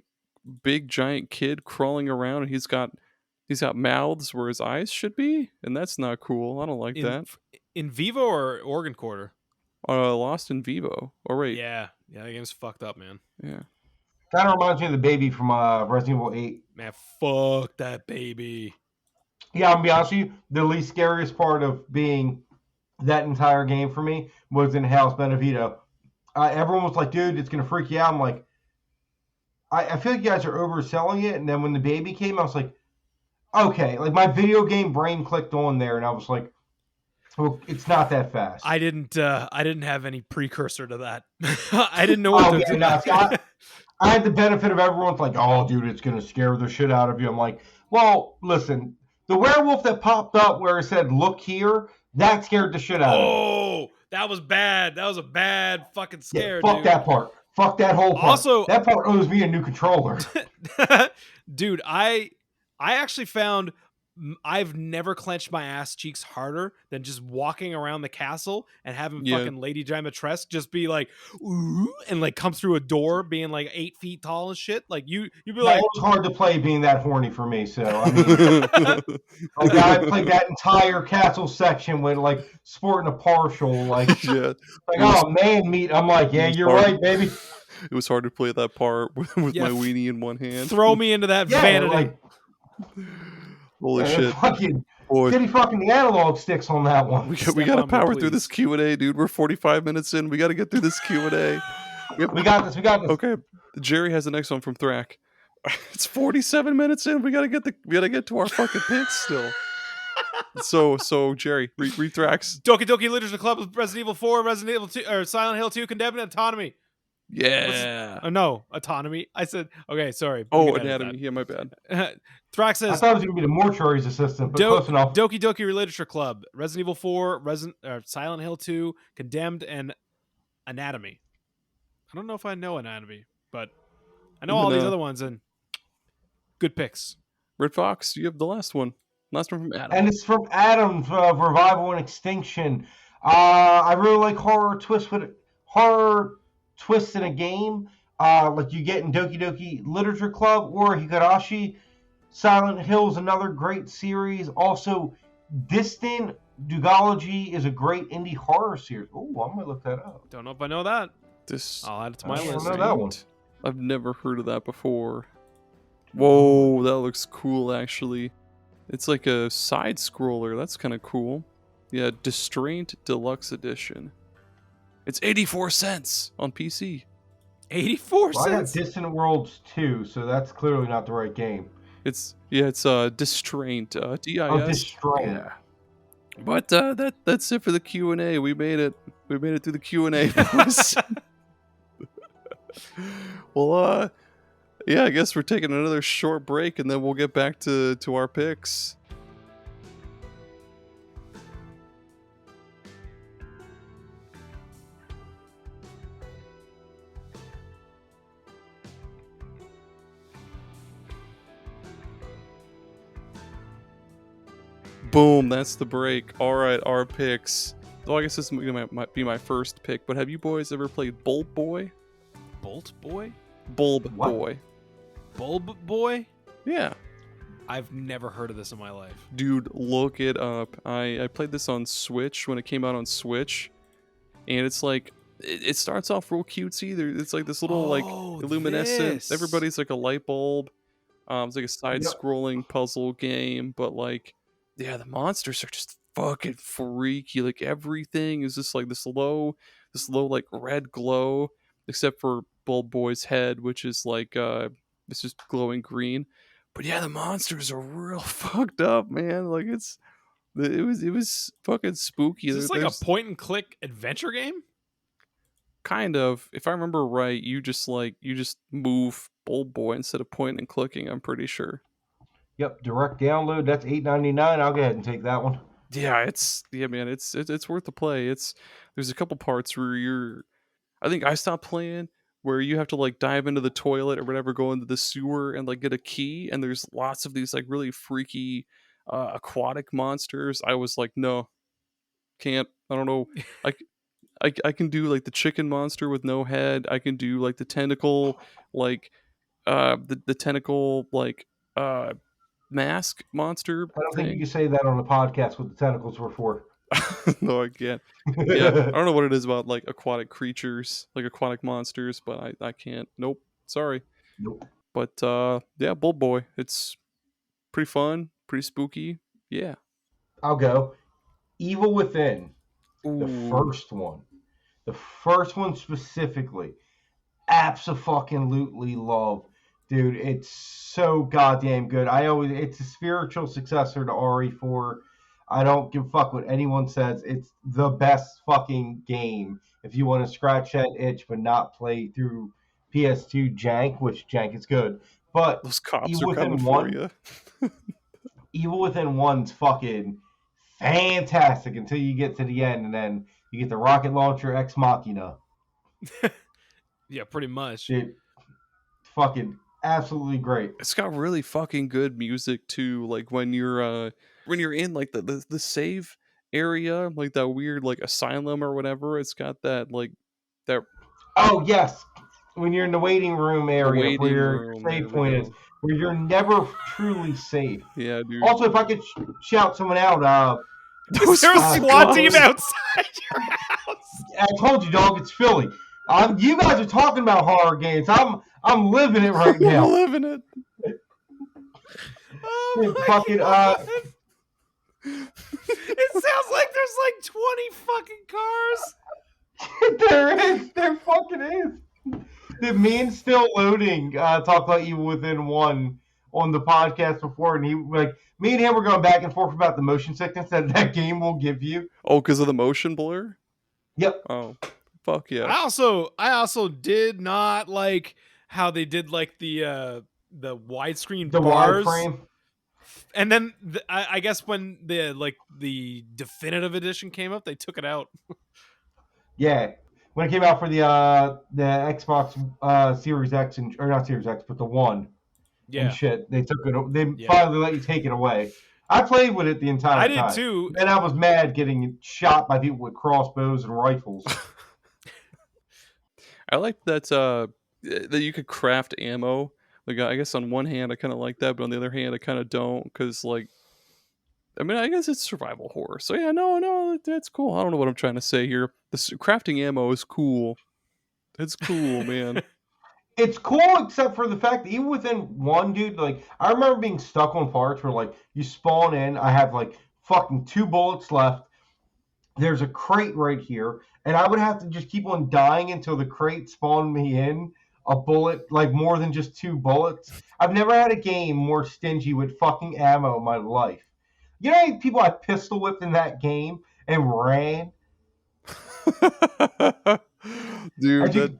big giant kid crawling around and he's got mouths where his eyes should be, and that's not cool. I don't like that. In Vivo or Organ Quarter? Lost in Vivo. Oh wait. Yeah, the game's fucked up, man. Yeah. Kind of reminds me of the baby from Resident Evil 8. Man, fuck that baby. Yeah, I'm gonna be honest with you. The least scariest part of being that entire game for me was in House Benevito. Everyone was like, dude, it's gonna freak you out. I'm like, I feel like you guys are overselling it. And then when the baby came, I was like, okay. Like, my video game brain clicked on there, and I was like, well, it's not that fast. I didn't have any precursor to that. I didn't know what to do. No, see, I had the benefit of everyone's like, oh, dude, it's going to scare the shit out of you. I'm like, well, listen, the werewolf that popped up where it said, look here, that scared the shit out of me. Oh, that was bad. That was a bad fucking scare, fuck dude. that part. Fuck that whole part. Also, that part owes me a new controller. dude, I actually found I've never clenched my ass cheeks harder than just walking around the castle and having Yeah. fucking Lady Dimitrescu just be like, ooh, and like come through a door being like 8 feet tall and shit. Like you'd be like, it was hard to play being that horny for me. So I mean, like I played that entire castle section with like sporting a partial, like Yeah. like was- oh man meat. I'm like, yeah, was you're hard. right, baby. It was hard to play that part with Yeah, my weenie in one hand. throw me into that Yeah, vanity. like Holy shit. fucking Boy, Did he fucking the analog sticks on that one? we Step got to on me, power through please. this Q&A, dude. We're 45 minutes in. We got to get through this Q&A. We got this. We got this. Okay, Gerry has the next one from Thrak. It's 47 minutes in. We gotta get to our fucking picks still. So Gerry, read Thrak's. Doki Doki Literature Club, Resident Evil 4, Resident Evil 2, or Silent Hill 2, Condemned, and Autonomy. Yeah. Oh no, Autonomy. I said, okay, sorry. Oh, We can edit Anatomy. Yeah, my bad. that. Thrak I says, thought it was gonna be the mortuary's assistant, but close enough. Doki Doki Literature Club, Resident Evil 4, Silent Hill 2, Condemned, and Anatomy. I don't know if I know Anatomy, but I know all these other ones, and good picks. RedFox, you have the last one. Last one from Adam. And it's from Adam's Revival and Extinction. I really like horror twists in a game, like you get in Doki Doki Literature Club or Higurashi. Silent Hill is another great series. Also, Distant Dugology is a great indie horror series. Oh, I'm gonna look that up. Don't know if I know that. This I'll add it to my I don't list. know that one. I've never heard of that before. Whoa, that looks cool actually. It's like a side scroller. That's kind of cool. Yeah, Distraint Deluxe Edition. It's 84 cents on PC. 84 Well, I got cents. Distant Worlds 2, so that's clearly not the right game. It's Distraint, DIS. Oh, Distraint. Yeah. But that's it for the Q&A. We made it. We made it through the Q&A. boys. Well, yeah, I guess we're taking another short break and then we'll get back to our picks. Boom, that's the break. All right, our picks. Well, I guess this might be my first pick, but have you boys ever played Bulb Boy? Bolt Boy? Bulb What? Boy. Bulb Boy? Yeah. I've never heard of this in my life. Dude, look it up. I played this on Switch when it came out on Switch, and it's like it starts off real cutesy. It's like this little like luminescent. this. Everybody's like a light bulb. It's like a side-scrolling puzzle game, but like, yeah, the monsters are just fucking freaky. Like everything is just like this low like red glow, except for Bulb Boy's head, which is like it's just glowing green. But yeah, the monsters are real fucked up, man. Like it was fucking spooky. Is this like a point and click adventure game? Kind of. If I remember right, you just move Bulb Boy instead of pointing and clicking, I'm pretty sure. Yep, direct download. That's $8.99. I'll go ahead and take that one. Yeah, man, it's worth the play. There's a couple parts where I think I stopped playing where you have to like dive into the toilet or whatever, go into the sewer and like get a key, and there's lots of these like really freaky aquatic monsters. I was like, no, can't. I don't know. I can do like the chicken monster with no head. I can do like the tentacle, like the tentacle like mask monster. I don't think you can say that on the podcast what the tentacles were for. No, I can't. Yeah, I don't know what it is about like aquatic creatures, like aquatic monsters, but I can't. Nope. Sorry. Nope. But yeah, Bulb Boy. It's pretty fun, pretty spooky. Yeah. I'll go. Evil Within. The Ooh. first one. The first one specifically. Abso-fucking-lutely love. Dude, it's so goddamn good. It's a spiritual successor to RE4. I don't give a fuck what anyone says. It's the best fucking game if you want to scratch that itch but not play through PS2 jank, which jank is good. But Those cops Evil are coming Within for 1, you. Evil Within 1's fucking fantastic until you get to the end, and then you get the rocket launcher Ex Machina. Yeah, pretty much. It fucking absolutely great. It's got really fucking good music too. Like when you're in like the save area, like that weird like asylum or whatever. It's got that like that Oh yes, when you're in the waiting room the area where waiting your room. There save we point is, go. where you're never truly safe. Yeah, dude. Also, if I could shout someone out, Those Is there a fucking SWAT team cars. outside your house? I told you, dog, it's Philly. You guys are talking about horror games. I'm living it right I'm now. living it. Oh my Fucking God. It sounds like there's like 20 fucking cars. There fucking is. The man's still loading. Talk about Evil Within 1 on the podcast before, and he like me and him were going back and forth about the motion sickness that game will give you. Oh, because of the motion blur? Yep. Oh, fuck yeah. I also did not like how they did like the widescreen The bars. wireframe. And then I guess when the definitive edition came up, they took it out. Yeah. When it came out for the Xbox Series X or not Series X, but the One Yeah, and shit, they took it. They Yeah. finally let you take it away. I played with it the entire I time. did too. And I was mad getting shot by people with crossbows and rifles. I like that you could craft ammo. Like I guess on one hand I kind of like that, but on the other hand I kind of don't, because like I mean I guess it's survival horror. So yeah, no, that's cool. I don't know what I'm trying to say here. Crafting ammo is cool. It's cool, man. It's cool except for the fact that even within 1, dude, like I remember being stuck on parts where like you spawn in, I have like fucking 2 bullets left. There's a crate right here, and I would have to just keep on dying until the crate spawned me in a bullet, like more than just 2 bullets. I've never had a game more stingy with fucking ammo in my life. You know how many people I pistol whipped in that game and ran? Dude,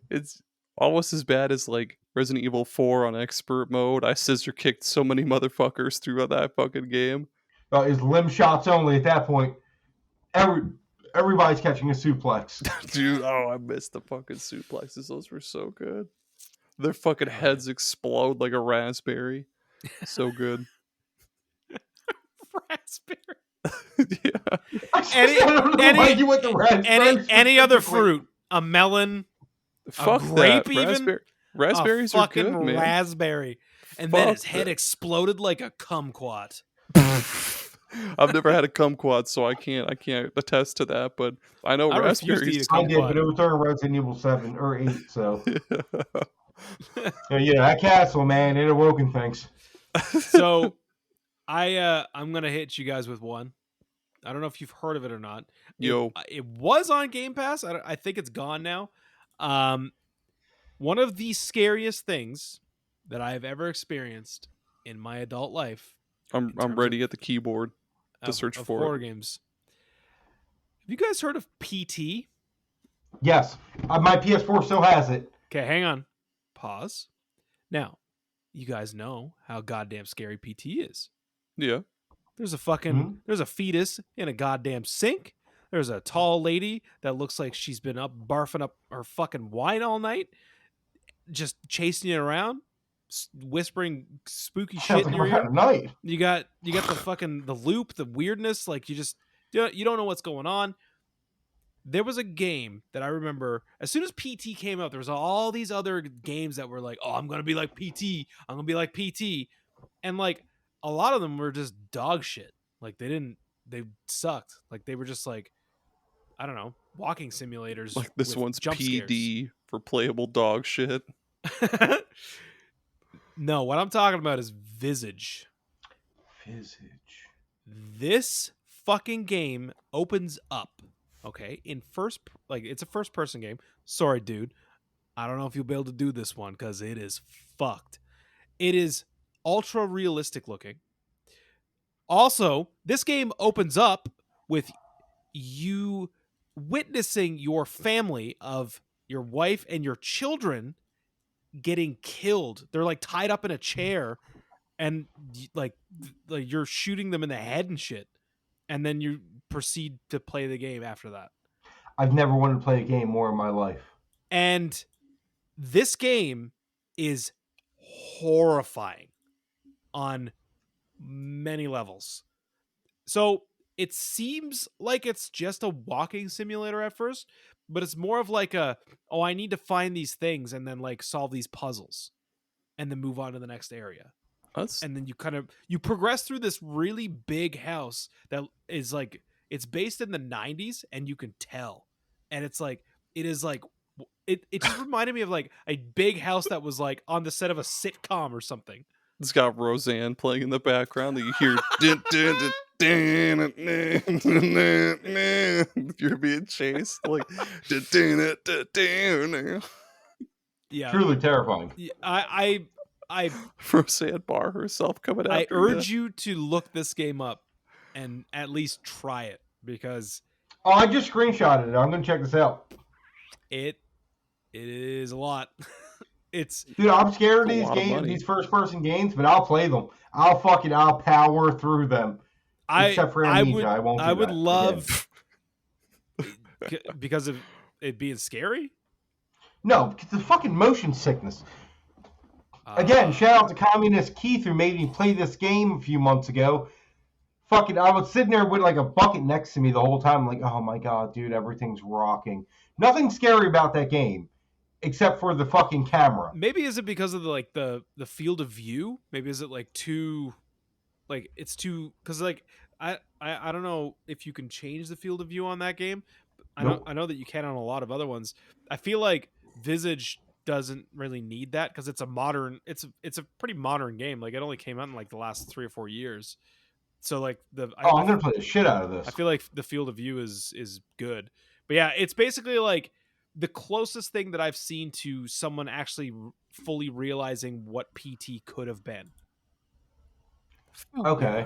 it's almost as bad as like Resident Evil 4 on expert mode. I scissor kicked so many motherfuckers through that fucking game. Is limb shots only at that point. Everybody's catching a suplex. Dude, I missed the fucking suplexes. Those were so good. Their fucking heads explode like a raspberry. So good. Raspberry. Yeah. I don't know why you went to raspberry Any other specifically. fruit, a melon, Fuck grape that. even? Raspberries a are fucking good, man. raspberry, and then Fuck his head that. exploded like a kumquat. I've never had a kumquat, so I can't attest to that, but I know I refuse to raspberries. eat a I did, kumquat. but it was during Resident Evil 7 or 8, so. Yeah, that castle, man, it awoken things. So I'm gonna hit you guys with one. I don't know if you've heard of it or not. Yo. It was on Game Pass. I think it's gone now. One of the scariest things that I have ever experienced in my adult life. I'm ready at the keyboard to search of for horror it. games. Have you guys heard of PT? Yes, my PS4 still has it. Okay, hang on. Pause. Now, you guys know how goddamn scary PT is. Yeah. There's a fetus in a goddamn sink. There's a tall lady that looks like she's been up barfing up her fucking wine all night, just chasing you around, whispering spooky shit in your ear. Night. You got the fucking the loop, the weirdness, like you don't know what's going on. There was a game that I remember as soon as PT came out, there was all these other games that were like, oh, I'm gonna be like PT, I'm gonna be like PT, and like a lot of them were just dog shit. Like they sucked. Like they were just like, I don't know, walking simulators. Like this with one's jump PD for playable dog shit. scares. No, what I'm talking about is Visage. Visage. This fucking game opens up, okay, it's a first person game. Sorry, dude. I don't know if you'll be able to do this one because it is fucked. It is ultra realistic looking. Also, this game opens up with you witnessing your family of your wife and your children getting killed. They're like tied up in a chair and like you're shooting them in the head and shit. And then you proceed to play the game after that. I've never wanted to play a game more in my life. And this game is horrifying on many levels. So it seems like it's just a walking simulator at first, but it's more of like I need to find these things and then like solve these puzzles and then move on to the next area. That's And then you progress through this really big house that is like, it's based in the 90s and you can tell. And it's like, it is like, it just reminded me of like a big house that was like on the set of a sitcom or something. it's got Roseanne playing in the background that you hear. Dun, dun, dun, dun, dun, dun, dun. You're being chased like. Dun, dun, dun, dun, dun. Yeah. Truly terrifying. I Roseanne Barr herself coming after I urge you to look this game up and at least try it, because Oh, I just screenshotted it. I'm gonna check this out. it is a lot. It's Dude, I'm scared of It's a these lot of games, money. these first-person games, but I'll play them. I'll power through them. Except for Amnesia, I won't do I would that love because of it being scary. No, it's the fucking motion sickness. Again, shout out to Communist Keith who made me play this game a few months ago. Fucking, I was sitting there with like a bucket next to me the whole time, like, oh my god, dude, everything's rocking. Nothing scary about that game, except for the fucking camera. Maybe is it because of the field of view? Maybe is it like too, like it's too, because like I don't know if you can change the field of view on that game. Nope. I know that you can on a lot of other ones. I feel like Visage doesn't really need that because it's a pretty modern game. Like it only came out in like the last 3 or 4 years. So like I'm gonna play the shit out of this. I feel like the field of view is good. But yeah, it's basically like the closest thing that I've seen to someone actually fully realizing what PT could have been. Okay.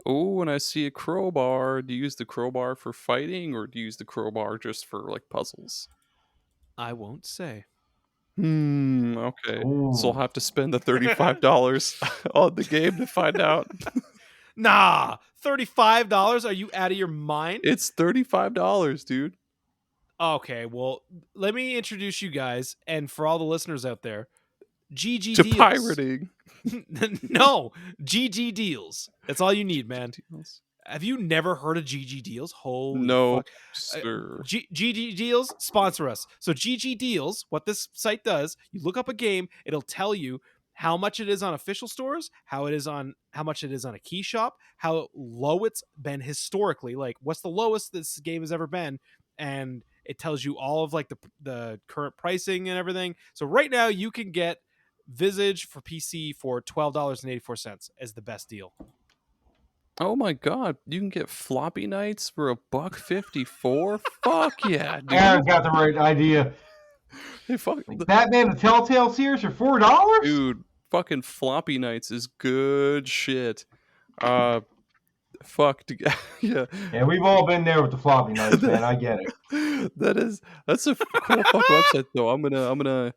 Oh, when I see a crowbar, do you use the crowbar for fighting or do you use the crowbar just for like puzzles? I won't say. Okay. So I'll Ooh. have to spend the $35 on the game to find out. Nah, $35? Are you out of your mind? It's $35, dude. Okay, well, let me introduce you guys, and for all the listeners out there, GG To Deals. pirating. No, GG Deals. That's all you need, man. Deals. Have you never heard of GG Deals? Holy No, fuck. sir. GG Deals, sponsor us. So GG Deals, what this site does, you look up a game, it'll tell you how much it is on official stores, how much it is on a key shop, how low it's been historically, like what's the lowest this game has ever been, and it tells you all of like the current pricing and everything. So right now you can get Visage for PC for $12.84 as the best deal. Oh my god, you can get floppy nights for $1.54? Fuck yeah, dude. Aaron's got the right idea. Hey, fuck, Like Batman the Telltale series for $4? dude, fucking floppy nights is good shit. Fuck, yeah. Yeah, we've all been there with the floppy nights, man. I get it. That's a cool fuck website though. I'm gonna.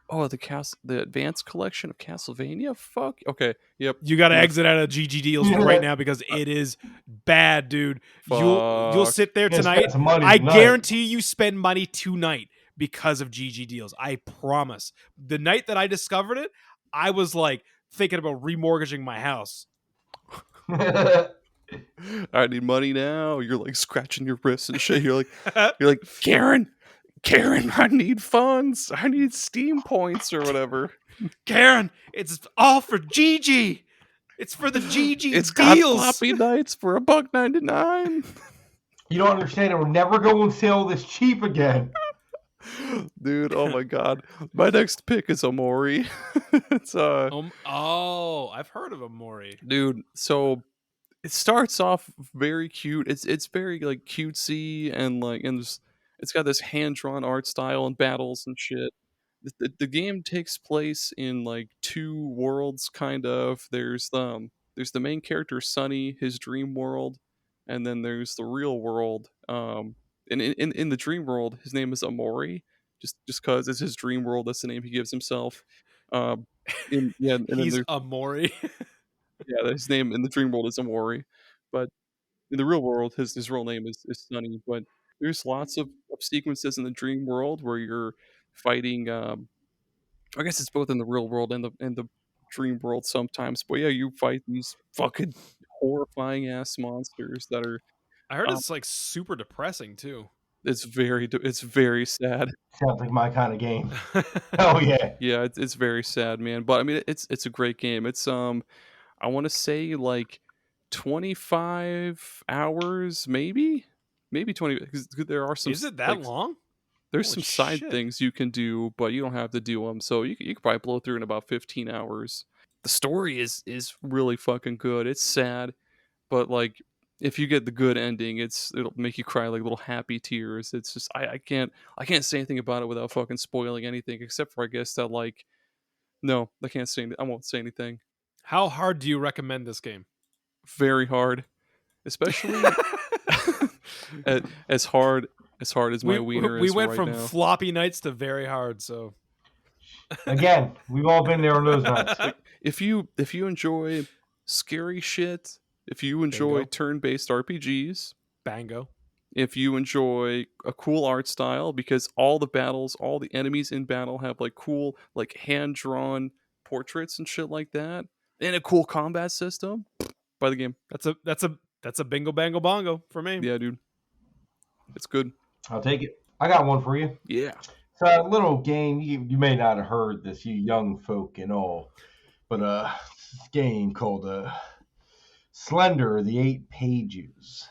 Oh, the advanced collection of Castlevania. Fuck. Okay. Yep. You got to exit out of GG Deals right now because it is bad, dude. You'll Fuck. sit there You're gonna tonight. spend some money I tonight. guarantee you spend money tonight because of GG Deals. I promise. The night that I discovered it, I was like thinking about remortgaging my house. I need money now. You're like scratching your wrists and shit. You're like, Karen, I need funds. I need Steam points or whatever. Karen, it's all for GG. It's for the GG It's got Deals. floppy nights for $1.99. You don't understand. It will never go on sale this cheap again. Dude, oh my god. My next pick is Omori. It's I've heard of Omori. dude, so it starts off very cute. It's very like cutesy and it's got this hand-drawn art style and battles and shit. The game takes place in like two worlds kind of. There's the main character Sunny, his dream world, and then there's the real world. And in the dream world, his name is Omori, just cuz it's his dream world, that's the name he gives himself. And then He's there's Omori. yeah, his name in the dream world is Omori, but in the real world, his real name is Sunny. But there's lots of sequences in the dream world where you're fighting I guess it's both in the real world and the dream world sometimes. But yeah, you fight these fucking horrifying ass monsters that are. I heard Um, it's like super depressing too. it's very sad. Sounds like my kind of game. Oh yeah. Yeah, it's very sad, man. But I mean, it's a great game. It's I want to say like 25 hours, maybe 20. Because there are some Is it that like long? there's Holy some side shit. things you can do, but you don't have to do them. So you could probably blow through in about 15 hours. The story is really fucking good. It's sad, but like if you get the good ending, it'll make you cry like little happy tears. It's just I can't say anything about it without fucking spoiling anything, except for I guess that like no, I can't say I won't say anything. How hard do you recommend this game? Very hard, especially as hard as my wiener we is went right from now. floppy nights to very hard, so Again, we've all been there on those nights. Like, if you enjoy scary shit, if you enjoy Bingo. turn-based RPGs, bango. if you enjoy a cool art style, because all the enemies in battle have like cool like hand-drawn portraits and shit like that, and a cool combat system, buy the game. That's a bingo bango bongo for me. Yeah, dude, it's good. I'll take it. I got one for you. Yeah. So a little game, you may not have heard this, you young folk and all, but this game called Slender, the 8 Pages.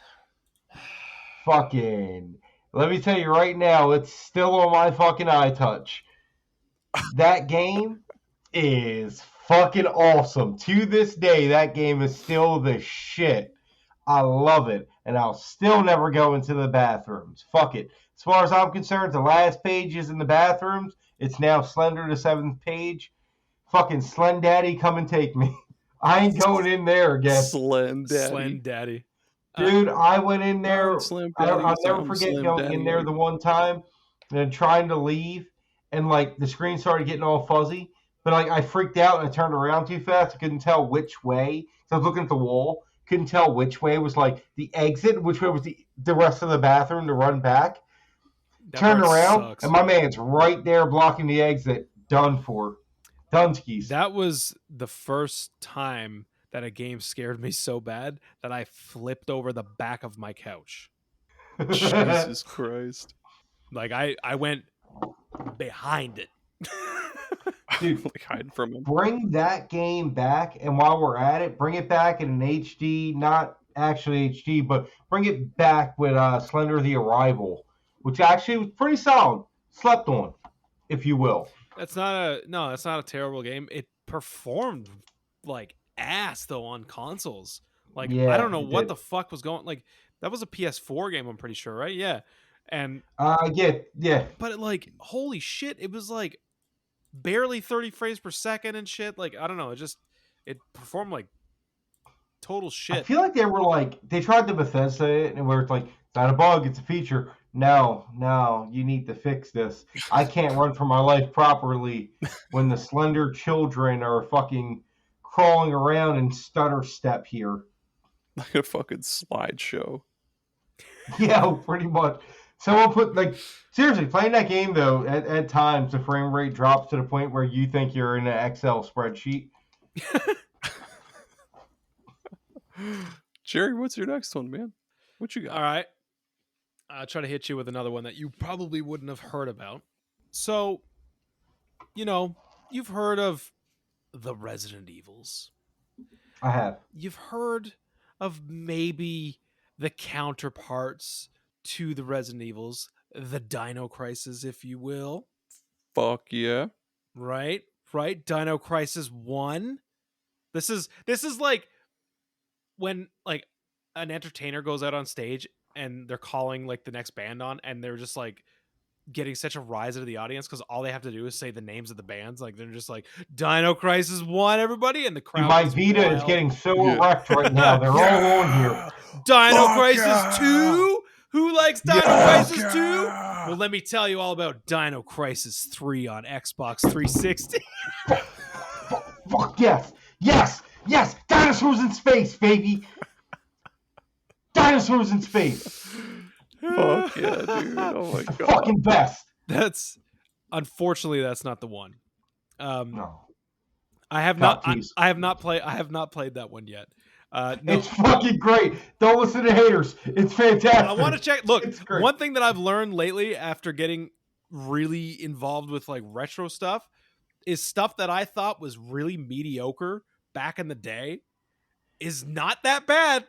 Fucking, let me tell you right now, it's still on my fucking iTouch. That game is fucking awesome. To this day, that game is still the shit. I love it, and I'll still never go into the bathrooms. Fuck it. As far as I'm concerned, the last page is in the bathrooms. It's now Slender, the 7th page. Fucking Slen Daddy, come and take me. I ain't going in there again. Slen Daddy. Slen Daddy. Dude, I went in there. I'm Slim Daddy, I'll never I'm forget Slim going Daddy. in there the one time and then trying to leave, and like the screen started getting all fuzzy. But like I freaked out and I turned around too fast. I couldn't tell which way. So I was looking at the wall. Couldn't tell which way was like the exit, which way was the rest of the bathroom to run back. That Turn part around, sucks. and my man's right there blocking the exit. Done for. Dunskies. That was the first time that a game scared me so bad that I flipped over the back of my couch. Jesus Christ. Like I went behind it. Dude, Like hiding from him. bring that game back, and while we're at it, bring it back in an HD, not actually HD, but bring it back with Slender the Arrival, which actually was pretty solid. Slept on, if you will. That's not a terrible game. It performed like ass though on consoles. Like Yeah, I don't know it what did. the fuck was going. Like that was a PS4 game, I'm pretty sure, right? Yeah. And Yeah. but it, like holy shit, it was like barely 30 frames per second and shit. Like I don't know, it performed like total I shit. feel like they tried to Bethesda it, and where it's like, it's not a bug, it's a feature. No, you need to fix this. I can't run for my life properly when the Slender children are fucking crawling around in stutter step here. Like a fucking slideshow. Yeah, pretty much. Someone put, like, seriously, playing that game, though, at times the frame rate drops to the point where you think you're in an Excel spreadsheet. Gerry, what's your next one, man? What you got? All right. I'll try to hit you with another one that you probably wouldn't have heard about. So, you've heard of the Resident Evils. I have. You've heard of maybe the counterparts to the Resident Evils, the Dino Crisis, if you will. Fuck yeah. Right? Dino Crisis 1. This is like when like an entertainer goes out on stage and they're calling like the next band on, and they're just like getting such a rise out of the audience because all they have to do is say the names of the bands. Like they're just like Dino Crisis 1, everybody, and the crowd. My is Vita is wild. getting so Yeah. erect right now. They're all on here. Dino Fuck Crisis yeah. 2. Who likes Dino Yeah. Crisis 2? Well, let me tell you all about Dino Crisis 3 on Xbox 360. Fuck yes. Yes. Dinosaurs in space, baby. Dinosaurs in space. Fuck yeah, dude. Oh my god. Fucking best. Unfortunately, that's not the one. No. I have Cop not. keys. I have not played. I have not played that one yet. No, It's fucking great. Don't listen to haters. It's fantastic. I want to check. Look, It's great. one thing that I've learned lately after getting really involved with like retro stuff is stuff that I thought was really mediocre back in the day is not that bad.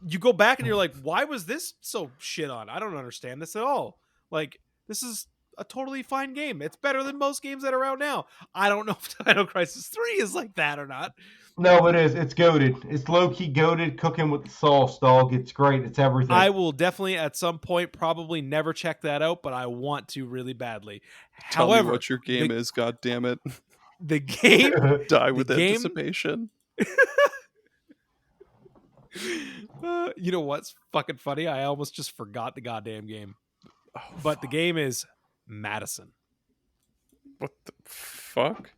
You go back and you're like, why was this so shit on? I don't understand this at all. Like, this is a totally fine game. It's better than most games that are out now. I don't know if Dino Crisis 3 is like that or not. No, it is. It's goated. It's low-key goated, cooking with the sauce, dog. It's great. It's everything. I will definitely at some point probably never check that out, but I want to really badly. Tell However, me what your game is, god damn it. the game Die with game- anticipation. you know what's fucking funny? I almost just forgot the goddamn game. Oh, But the game is Madison. what the fuck?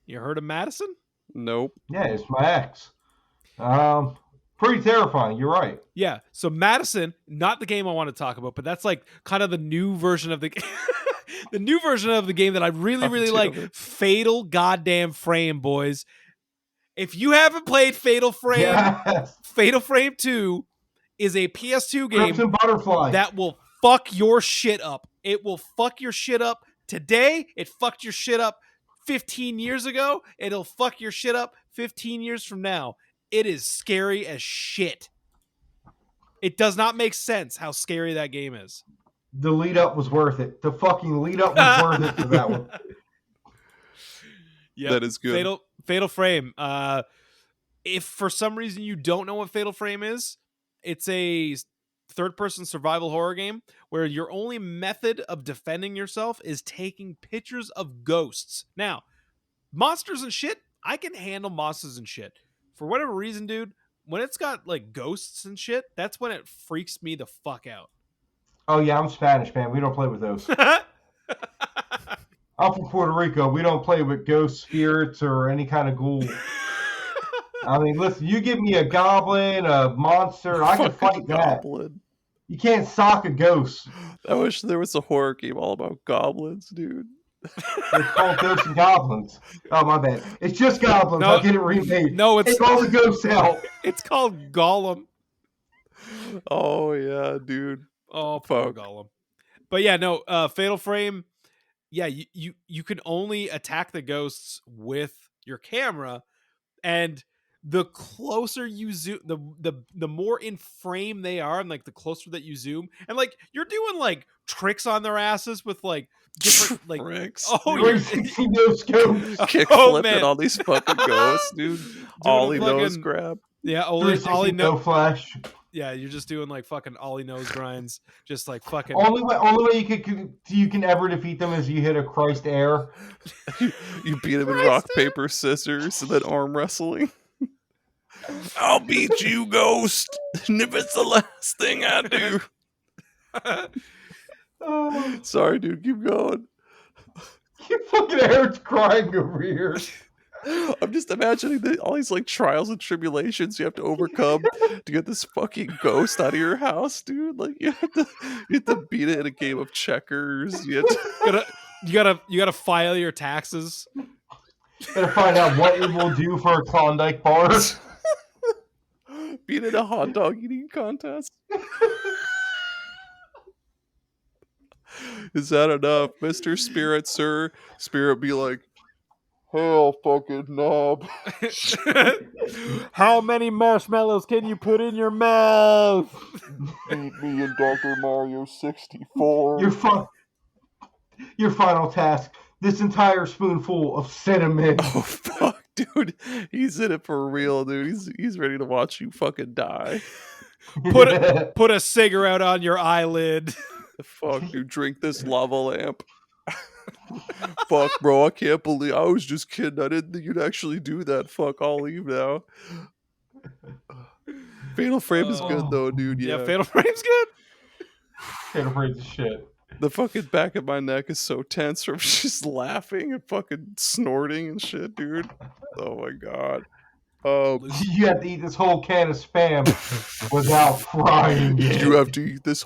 You heard of Madison? Nope. Yeah, it's my ex. Pretty terrifying. You're right. Yeah. So Madison, not the game I want to talk about, but that's like kind of the new version of the the new version of the game that I really, really damn like. it. Fatal goddamn Frame, boys. If you haven't played Fatal Frame, Yes. Fatal Frame 2 is a PS2 game Crimson Butterfly. that will fuck your shit up. It will fuck your shit up today. It fucked your shit up 15 years ago. It'll fuck your shit up 15 years from now. It is scary as shit. It does not make sense how scary that game is. The lead up was worth it. The fucking lead up was worth it for that one. Yeah, That is good. Fatal Frame. If for some reason you don't know what Fatal Frame is, it's a third-person survival horror game where your only method of defending yourself is taking pictures of ghosts. Now, monsters and shit, I can handle monsters and shit. For whatever reason, dude, when it's got like ghosts and shit, that's when it freaks me the fuck out. Oh yeah, I'm Spanish, man. We don't play with those. I'm from Puerto Rico. We don't play with ghost spirits or any kind of ghoul. I mean, listen, you give me a goblin, a monster, I can Fucking fight that. goblin. You can't sock a ghost. I wish there was a horror game all about goblins, dude. It's called Ghosts and Goblins. Oh, my bad. It's just goblins. No. I'll get it remade. No, it's Take all the ghosts out. it's called Gollum. Oh yeah, dude. Oh, poor Fuck. Gollum. But yeah, no, Fatal Frame. Yeah, you can only attack the ghosts with your camera, and the closer you zoom, the more in frame they are, and like the closer that you zoom, and like you're doing like tricks on their asses with like different like Tricks. oh you're 360 no scopes. Kick Oh, flipping man. all these fucking ghosts, dude. All he knows fucking- grab. yeah all 360 he no knows flash. yeah you're just doing like fucking all he knows grinds, just like fucking Only way you can ever defeat them is you hit a Christ air. You beat him in rock, paper, scissors, and then arm wrestling. I'll beat you, ghost. And if it's the last thing I do. Oh, Sorry, dude. Keep going. you fucking Eric's crying over here. I'm just imagining all these like trials and tribulations you have to overcome to get this fucking ghost out of your house, dude. Like you have to beat it in a game of checkers. You gotta file your taxes. Gotta find out what it will do for a Klondike bar. beat it in a hot dog eating contest. Is that enough, Mr. Spirit, sir? Spirit be like, hell fucking knob. How many marshmallows can you put in your mouth? Beat me in Dr. Mario 64. Your final task. This entire spoonful of cinnamon. Oh fuck, dude. He's in it for real, dude. He's ready to watch you fucking die. Put a cigarette on your eyelid. Fuck, dude, drink this lava lamp. Fuck, bro, I can't believe I was just kidding. I didn't think you'd actually do that. Fuck, I'll leave now. Fatal Frame is good though, dude. Yeah, Fatal Frame's good. Can't afraid of shit. The fucking back of my neck is so tense from just laughing and fucking snorting and shit, dude. Oh my god. You have to eat this whole can of Spam without frying it. You have to eat this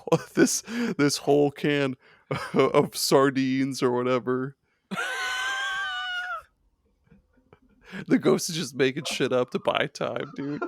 whole can of sardines or whatever. The ghost is just making shit up to buy time, dude.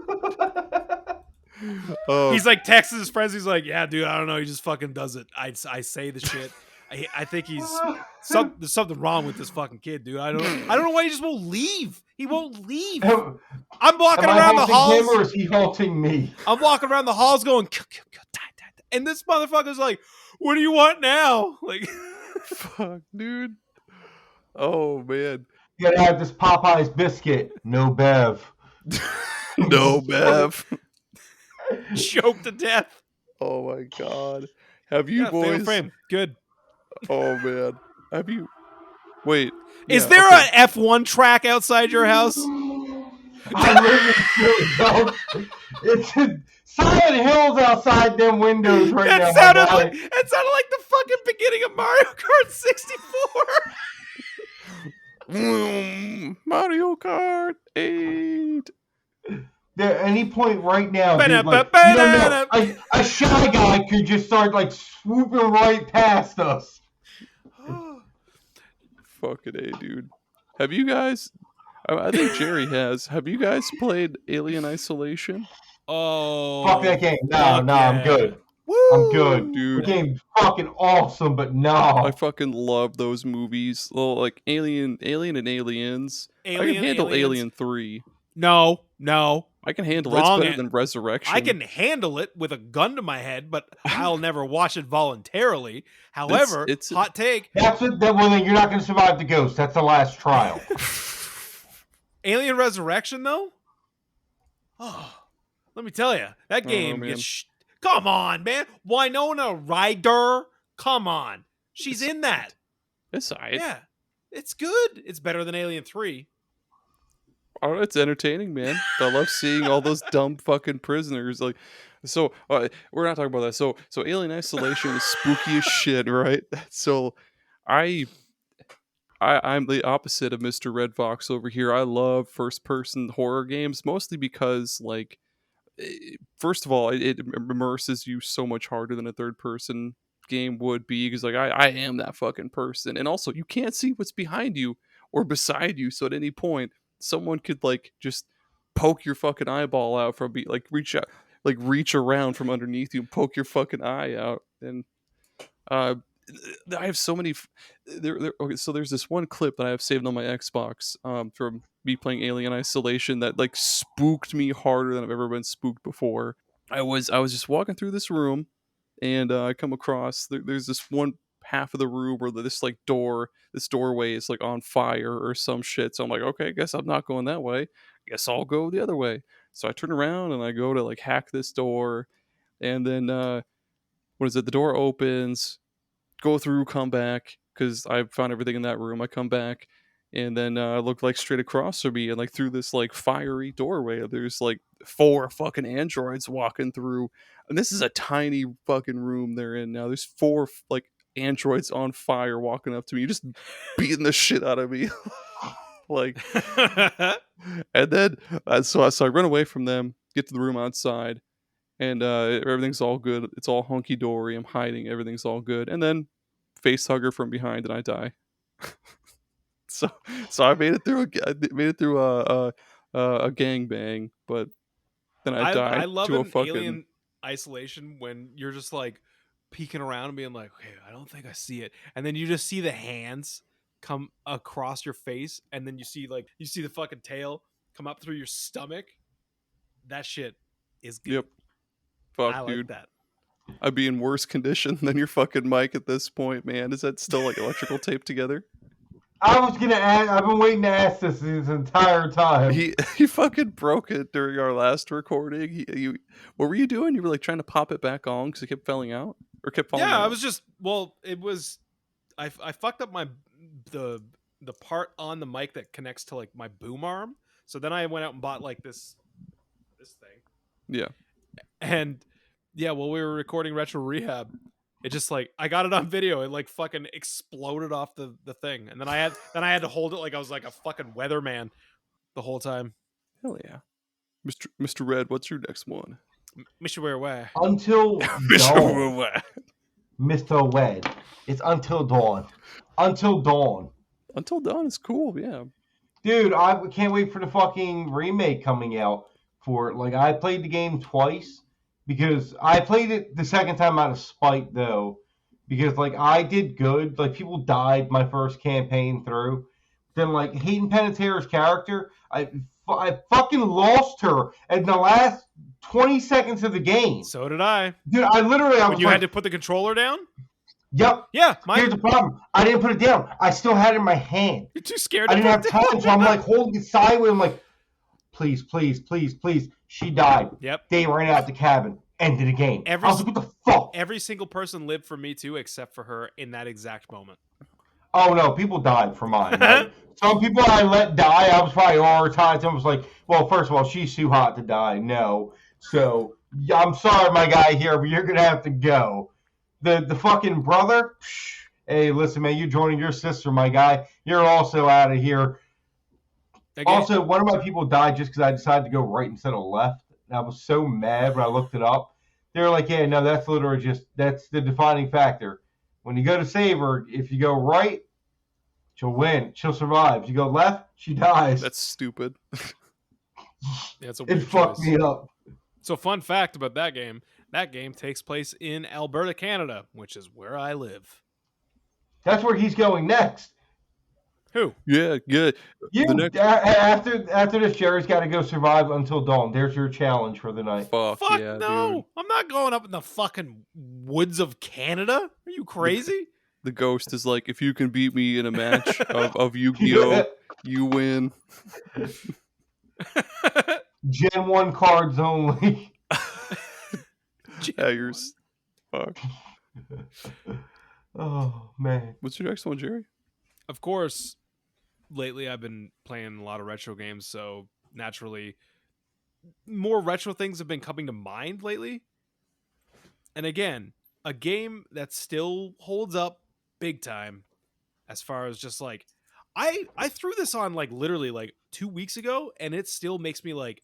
Oh, He's like texting his friends. He's like, "Yeah, dude, I don't know. He just fucking does it. I say the shit. I think there's something wrong with this fucking kid, dude. I don't know why he just won't leave. He won't leave. I'm walking Am I around the haunting halls. him or is he haunting me? I'm walking around the halls going, kill, kill, kill, die, die, die. And this motherfucker's like, what do you want now? Like, fuck, dude. Oh man. You gotta have this Popeye's biscuit. No Bev. No, Bev. choked to death. Oh my god. Have you Fatal boys? Frame. Good. Oh man. Have you? Wait. Is yeah, there okay. an F1 track outside your house? I live in Philly. It's Silent Hills outside them windows right now. It sounded like the fucking beginning of Mario Kart 64. Mario Kart 8. At any point right now, dude, like, Ba-da-ba-ba-da-da. a shy guy could just start like swooping right past us. Fucking A, dude. Have you guys? I think Gerry has. Have you guys played Alien Isolation? Oh, Fuck that game. No, fuck I'm yeah. good. Woo! I'm good. Dude. The game's fucking awesome, but no. I fucking love those movies. Well, like Alien and Aliens. I can handle Aliens. Alien 3. No. I can handle Wrong it. It's better than Resurrection. I can handle it with a gun to my head, but I'll never watch it voluntarily. However, It's hot take: That's it. Well, then you're not going to survive the ghost. That's the last trial. Alien Resurrection, though. Oh, let me tell you, that game man. gets. Come on, man. Winona Ryder. Come on, she's in that. It's alright. Yeah, it's good. It's better than Alien 3. Oh, it's entertaining, man. I love seeing all those dumb fucking prisoners. Like, so we're not talking about that. So Alien Isolation is spooky as shit, right? So I'm the opposite of Mr. RedFox over here. I love first person horror games, mostly because, like, first of all, it immerses you so much harder than a third person game would be, because like I am that fucking person, and also you can't see what's behind you or beside you, so at any point someone could like just poke your fucking eyeball out from reach around from underneath you and poke your fucking eye out. And I have so many okay, so there's this one clip that I have saved on my Xbox from me playing Alien Isolation that like spooked me harder than I've ever been spooked before. I was just walking through this room, and I come across there's this one half of the room where this doorway is like on fire or some shit. So I'm like, okay, I guess I'm not going that way. I guess I'll go the other way. So I turn around and I go to like hack this door, and then the door opens, go through, come back, because I found everything in that room. I come back, and then I look like straight across from me, and like through this like fiery doorway, there's like 4 fucking androids walking through. And this is a tiny fucking room they're in now. There's 4 like androids on fire walking up to me, just beating the shit out of me. Like, and then so I run away from them, get to the room outside, and everything's all good. It's all hunky dory. I'm hiding. Everything's all good. And then face hugger from behind, and I die. so I made it through a gangbang, but then I died. I love to a an fucking Alien Isolation when you're just like peeking around and being like, okay, I don't think I see it, and then you just see the hands come across your face, and then you see the fucking tail come up through your stomach. That shit is good. Yep. Fuck, I like dude. that. I'd be in worse condition than your fucking mic at this point, man. Is that still like electrical tape together? I was gonna ask. I've been waiting to ask this entire time. He fucking broke it during our last recording. What were you doing? You were like trying to pop it back on because it kept falling out, or kept falling out? Yeah, I was just I fucked up the part on the mic that connects to like my boom arm. So then I went out and bought like this thing. Yeah. And yeah, while we were recording Retro Rehab, it just like I got it on video. It like fucking exploded off the thing, and then I had to hold it like I was like a fucking weatherman the whole time. Hell yeah, Mr. Red. What's your next one? Mr. Where? Until dawn. Mr. Wed. It's until dawn. Until dawn. Until Dawn is cool. Yeah. Dude, I can't wait for the fucking remake coming out for it. Like, I played the game twice because I played it the second time out of spite, though, because, like, I did good. Like, people died my first campaign through. Then, like, Hayden Panettiere's character, I fucking lost her in the last 20 seconds of the game. So did I. Dude, I When was you like, had to put the controller down? yep. Yeah, Here's the problem. I didn't put it down. I still had it in my hand. You're too scared I to didn't put have it time, so I'm like holding it sideways. I'm like, please, please, please, please. She died. Yep. They ran out the cabin. Ended the game. I was like, what the fuck? Every single person lived for me too, except for her in that exact moment. Oh no, people died for mine. Like, some people I let die, I was prioritizing. I was like, well, first of all, she's too hot to die. No. So, yeah, I'm sorry, my guy here, but you're going to have to go. The fucking brother, hey, listen, man, you're joining your sister, my guy. You're also out of here. Again, Also, one of my people died just because I decided to go right instead of left. And I was so mad when I looked it up. They were like, yeah, no, that's literally that's the defining factor. When you go to save her, if you go right, she'll win. She'll survive. If you go left, she dies. That's stupid. yeah, it's a It weird fucked choice. me up. So, fun fact about that game takes place in Alberta, Canada, which is where I live. That's where he's going next. Who? Yeah, good. After this, Jerry's got to go survive until dawn. There's your challenge for the night. Fuck yeah, no. dude. I'm not going up in the fucking woods of Canada. Are you crazy? The ghost is like, if you can beat me in a match of Yu-Gi-Oh, you win. Gen 1 cards only. Jaggers. Fuck. Oh, man. What's your next one, Jerry? Of course, lately I've been playing a lot of retro games, so naturally more retro things have been coming to mind lately. And again, a game that still holds up big time as far as just like I threw this on like literally like 2 weeks ago and it still makes me like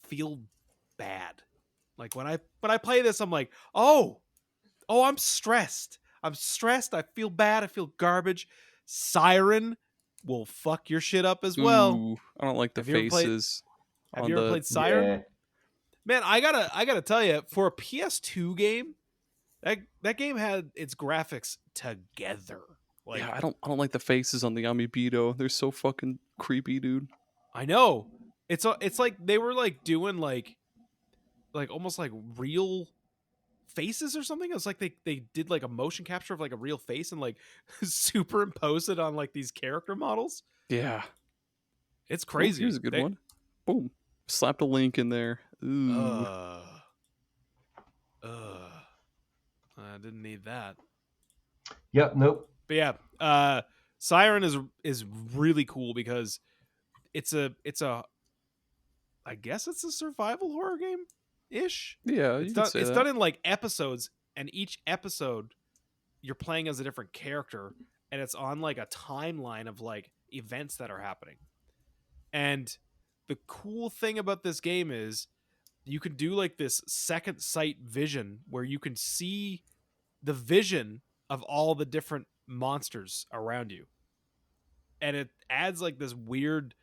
feel bad. Like when I play this, I'm like, oh, I'm stressed. I feel bad. I feel garbage. Siren will fuck your shit up as well. Ooh, I don't like the Have you ever faces. Have you ever played Siren? Yeah. Man, I gotta tell you, for a PS2 game, that game had its graphics together. Like, Yeah, I don't like the faces on the Amiibo. They're so fucking creepy, dude. I know it's like they were like doing like almost like real faces or something. It was like they did like a motion capture of like a real face and like superimposed it on like these character models. Yeah. It's crazy. Here's a good one. Boom. Slapped a link in there. Ooh. I didn't need that. Yep, nope. But yeah, Siren is really cool because it's a I guess it's a survival horror game ish. Yeah, It's done in like episodes, and each episode you're playing as a different character, and it's on like a timeline of like events that are happening. And the cool thing about this game is you can do like this second sight vision where you can see the vision of all the different monsters around you. And it adds like this weird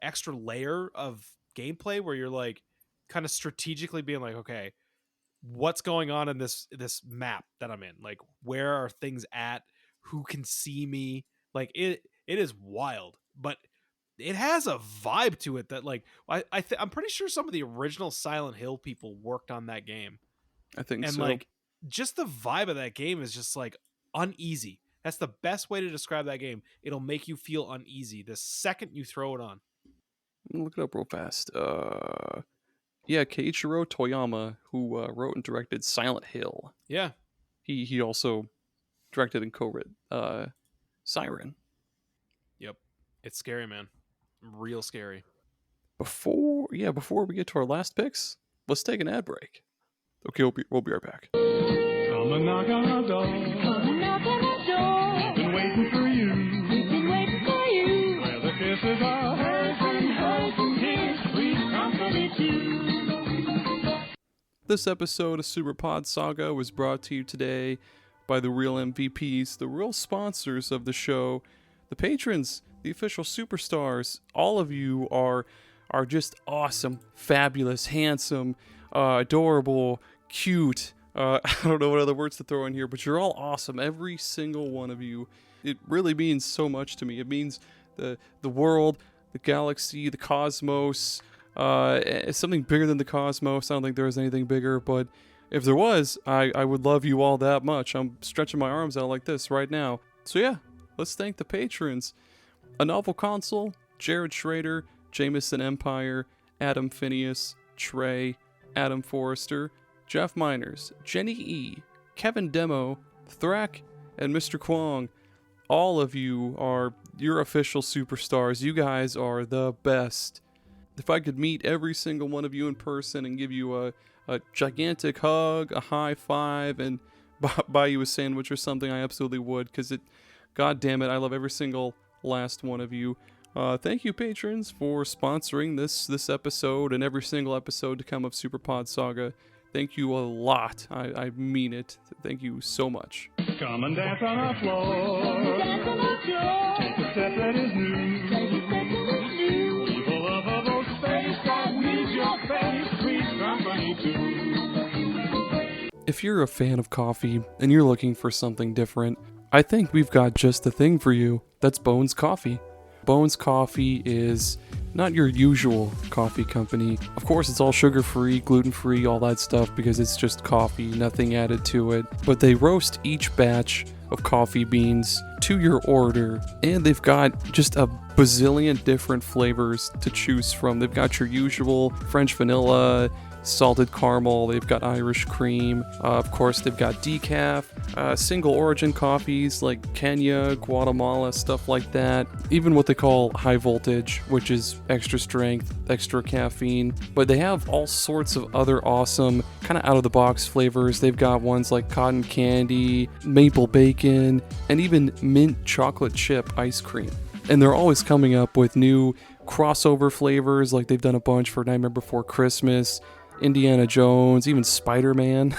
extra layer of gameplay where you're like kind of strategically being like, okay, what's going on in this map that I'm in? Like, where are things at? Who can see me? Like it is wild, but it has a vibe to it that like I'm pretty sure some of the original Silent Hill people worked on that game. I think and so. like just the vibe of that game is just like uneasy. That's the best way to describe that game. It'll make you feel uneasy the second you throw it on. Look it up real fast. Yeah, Keiichiro Toyama, who wrote and directed Silent Hill. Yeah. He also directed and co-wrote Siren. Yep. It's scary, man. Real scary. Before we get to our last picks, let's take an ad break. Okay, we'll be right back. Come and knock on our door. Come and knock on our door. We've been waiting for you. We've been waiting for you. Where the kisses are hers and tears we've comforted you. This episode of SuperPod Saga was brought to you today by the real MVPs, the real sponsors of the show, the patrons the official superstars. All of you are just awesome, fabulous, handsome, adorable, cute. I don't know what other words to throw in here, but you're all awesome. Every single one of you. It really means so much to me. It means the world, the galaxy, the cosmos. It's something bigger than the cosmos. I don't think there is anything bigger, but if there was, I would love you all that much. I'm stretching my arms out like this right now. So yeah, let's thank the patrons. A Novel Console, Jared Schrader, Jameson Empire, Adam Phineas, Trey, Adam Forrester, Jeff Miners, Jenny E, Kevin Demo, Thrak, and Mr. Kwong. All of you are your official superstars. You guys are the best. If I could meet every single one of you in person and give you a gigantic hug, a high five, and buy you a sandwich or something, I absolutely would, because God damn it, I love every single last one of you. Thank you, patrons, for sponsoring this episode and every single episode to come of SuperPod Saga. Thank you a lot. I mean it. Thank you so much. Come and dance on our floor. Take a step that is new. People of a boat space that needs your face. Sweet company too. If you're a fan of coffee and you're looking for something different, I think we've got just the thing for you. That's Bones Coffee. Bones Coffee is not your usual coffee company. Of course, it's all sugar-free, gluten-free, all that stuff, because it's just coffee, nothing added to it. But they roast each batch of coffee beans to your order, and they've got just a bazillion different flavors to choose from. They've got your usual French vanilla, salted caramel, they've got Irish cream, of course they've got decaf, single origin coffees like Kenya, Guatemala, stuff like that, even what they call high voltage, which is extra strength, extra caffeine. But they have all sorts of other awesome kind of out of the box flavors. They've got ones like cotton candy, maple bacon, and even mint chocolate chip ice cream. And they're always coming up with new crossover flavors, like they've done a bunch for Nightmare Before Christmas, Indiana Jones, even Spider-Man,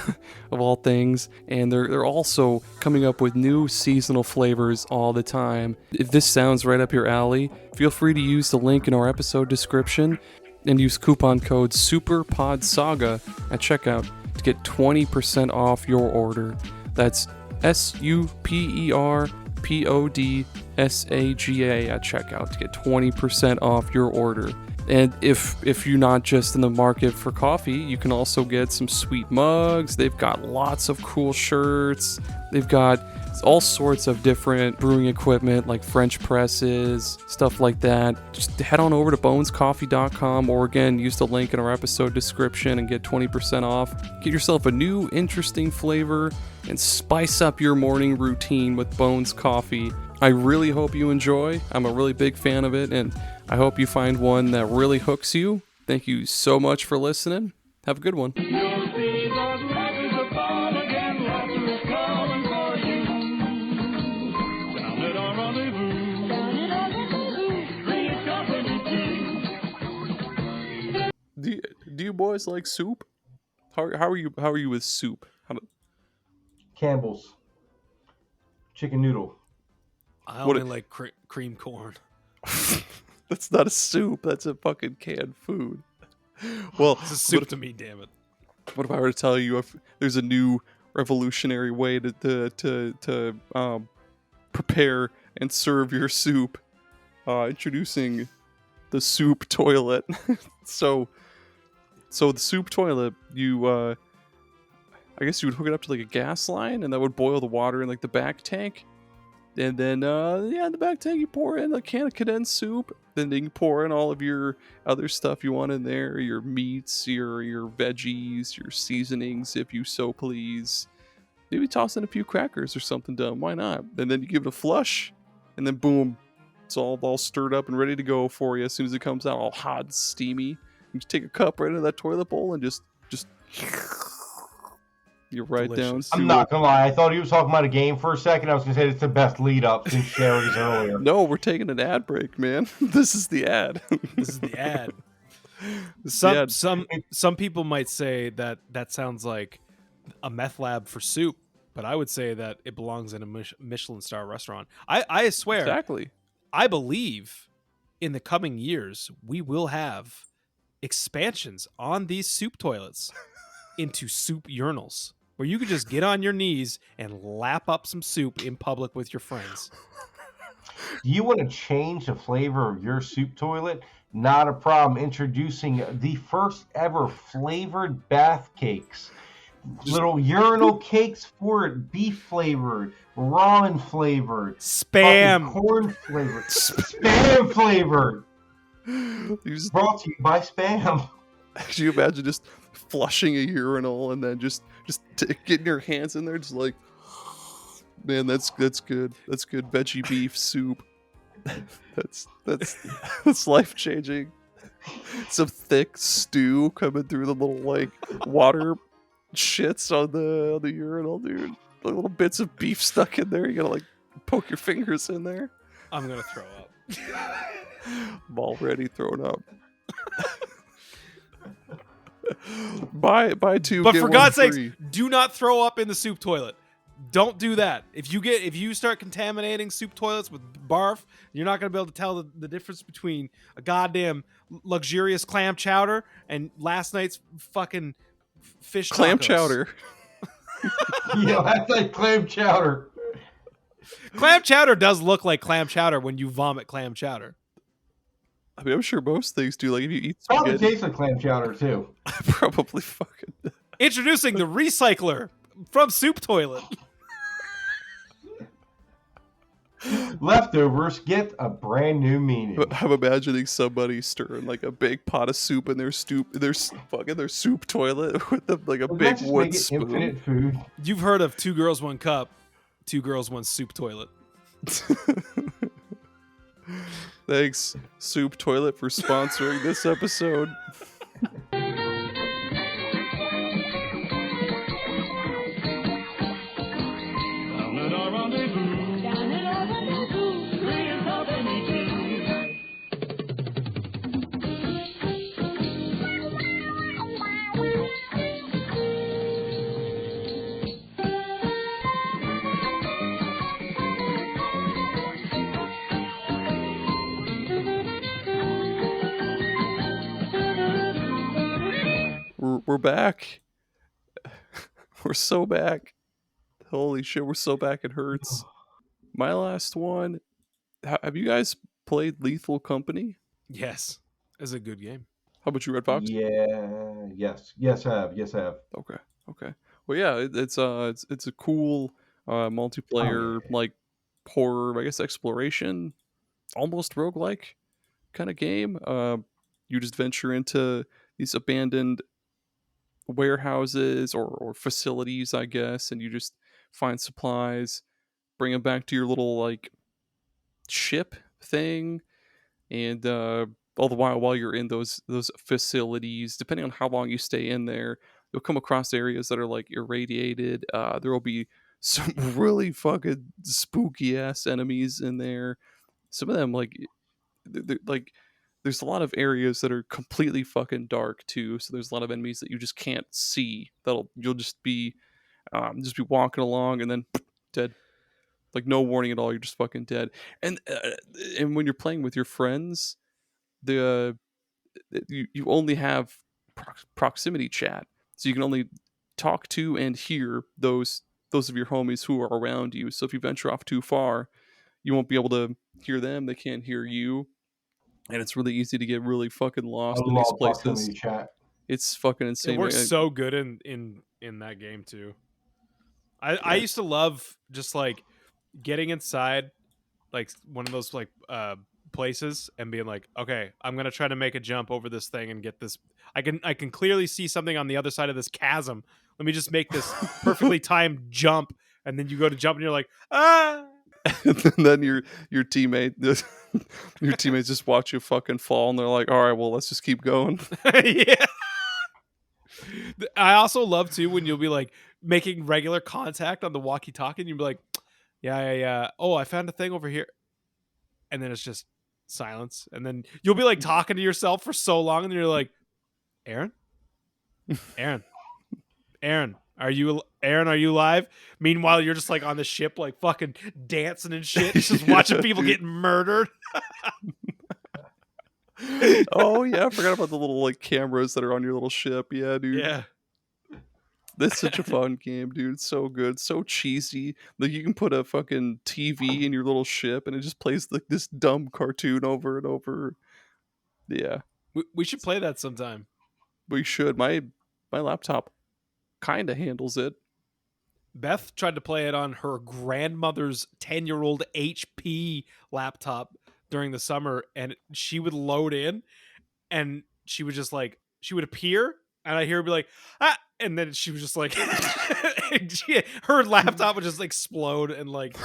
of all things. And they're also coming up with new seasonal flavors all the time. If this sounds right up your alley, feel free to use the link in our episode description and use coupon code SuperPod Saga at checkout to get 20% off your order. That's SuperPod Saga at checkout to get 20% off your order. And if you're not just in the market for coffee, you can also get some sweet mugs. They've got lots of cool shirts. They've got all sorts of different brewing equipment like French presses, stuff like that. Just head on over to bonescoffee.com, or again, use the link in our episode description and get 20% off. Get yourself a new interesting flavor and spice up your morning routine with Bones Coffee. I really hope you enjoy. I'm a really big fan of it, and I hope you find one that really hooks you. Thank you so much for listening. Have a good one. You'll see those rapids are born again. Laughter is calling for you. Down at our rendezvous. Sweet company too. Do you boys like soup? How are you with soup? Campbell's. Chicken noodle. I What only like cream corn. That's not a soup. That's a fucking canned food. Well, It's a soup to me, damn it. what if I were to tell you if there's a new revolutionary way to prepare and serve your soup? Introducing the soup toilet. so the soup toilet, I guess you would hook it up to like a gas line, and that would boil the water in like the back tank. And then, in the back tank, you pour in a can of condensed soup. Then you can pour in all of your other stuff you want in there, your meats, your veggies, your seasonings, if you so please. Maybe toss in a few crackers or something dumb. Why not? And then you give it a flush, and then boom, it's all stirred up and ready to go for you as soon as it comes out, all hot and steamy. You just take a cup right into that toilet bowl and just you're right Delicious. down to I'm not gonna lie. I thought he was talking about a game for a second. I was gonna say it's the best lead up since Sherry's earlier. No, we're taking an ad break, man. This is the ad. This is the ad. This is the ad. Some people might say that sounds like a meth lab for soup, but I would say that it belongs in a Michelin star restaurant. I swear, Exactly. I believe in the coming years we will have expansions on these soup toilets into soup urinals, where you could just get on your knees and lap up some soup in public with your friends. Do you want to change the flavor of your soup toilet? Not a problem. Introducing the first ever flavored bath cakes. Little urinal cakes for it, beef flavored, ramen flavored, Spam. fucking corn flavored, spam flavored. Brought to you by Spam. Could you imagine just flushing a urinal and then just getting your hands in there, just like, man, that's good. That's good veggie beef soup. That's life changing. Some thick stew coming through the little like water shits on the urinal, dude. Like little bits of beef stuck in there. You gotta like poke your fingers in there. I'm gonna throw up. I'm already thrown up. buy two. But get for one God's sakes, free. do not throw up in the soup toilet. Don't do that. If you start contaminating soup toilets with barf, you're not gonna be able to tell the difference between a goddamn luxurious clam chowder and last night's fucking fish Clam tacos. chowder. Yo, that's like clam chowder. Clam chowder does look like clam chowder when you vomit clam chowder. I mean, I'm sure most things do. Like if you eat Probably spaghetti, tastes like clam chowder too. probably fucking. Introducing the recycler from Soup Toilet. Leftovers get a brand new meaning. I'm imagining somebody stirring like a big pot of soup in their soup toilet with like a Doesn't that big just wood make it spoon. infinite food? You've heard of 2 girls, 1 cup, 2 girls, 1 soup toilet. Thanks, Soup Toilet, for sponsoring this episode. Down at our rendezvous, free and company too. We're back. We're so back. Holy shit, we're so back it hurts. My last one. Have you guys played Lethal Company? Yes, it's a good game. How about you, RedFox? Yeah. Yes, I have. Okay. Well, yeah, it's a cool multiplayer like horror, I guess, exploration, almost roguelike kind of game. You just venture into these abandoned warehouses or facilities, I guess, and you just find supplies, bring them back to your little like ship thing, and all the while you're in those facilities, depending on how long you stay in there, you'll come across areas that are like irradiated. There will be some really fucking spooky ass enemies in there. Some of them like there's a lot of areas that are completely fucking dark too. So there's a lot of enemies that you just can't see. You'll just be walking along and then dead. Like no warning at all. You're just fucking dead. And when you're playing with your friends, you only have proximity chat, so you can only talk to and hear those of your homies who are around you. So if you venture off too far, you won't be able to hear them. They can't hear you, and it's really easy to get really fucking lost in these places. Proximity chat. It's fucking insane. It works so good in that game too. I used to love just like getting inside like one of those like places and being like, okay, I'm gonna try to make a jump over this thing and get this. I can clearly see something on the other side of this chasm. Let me just make this perfectly timed jump, and then you go to jump and you're like, ah. And then your teammates just watch you fucking fall, and they're like, all right, well, let's just keep going. Yeah. I also love too when you'll be like making regular contact on the walkie-talkie and you'll be like, yeah. Oh, I found a thing over here. And then it's just silence. And then you'll be like talking to yourself for so long and you're like, Aaron, are Are you, Aaron? Are you live? Meanwhile, you're just like on the ship, like fucking dancing and shit, just watching people dude. getting murdered. Oh yeah, I forgot about the little like cameras that are on your little ship. Yeah, dude. Yeah. That's such a fun game, dude. It's so good, so cheesy. Like you can put a fucking TV in your little ship, and it just plays like this dumb cartoon over and over. Yeah, We should play that sometime. we should. My laptop kind of handles it. Beth tried to play it on her grandmother's 10-year-old HP laptop during the summer, and she would load in, and she would just like, she would appear, and I hear her be like, ah, and then she was just like, her laptop would just explode and like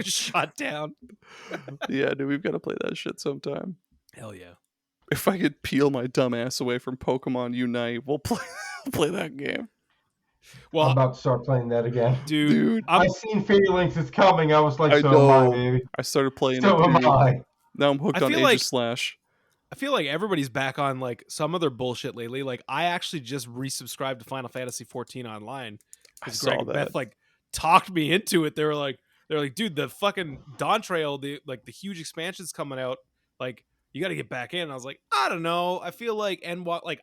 shut down. Yeah, dude, we've got to play that shit sometime. Hell yeah. If I could peel my dumb ass away from Pokemon Unite, we'll play that game. Well, I'm about to start playing that again. dude, I seen Fairy Links is coming. I was like, I so know. am I, baby. I started playing So it. am Dude. I. Now I'm hooked I on feel Age like- of Slash. I feel like everybody's back on like some other bullshit lately. Like I actually just resubscribed to Final Fantasy 14 online. I Because saw Greg and that. Beth like talked me into it. They're like, dude, the fucking Dawn Trail, the huge expansion's coming out. Like, you got to get back in. And I was like, I don't know. I feel like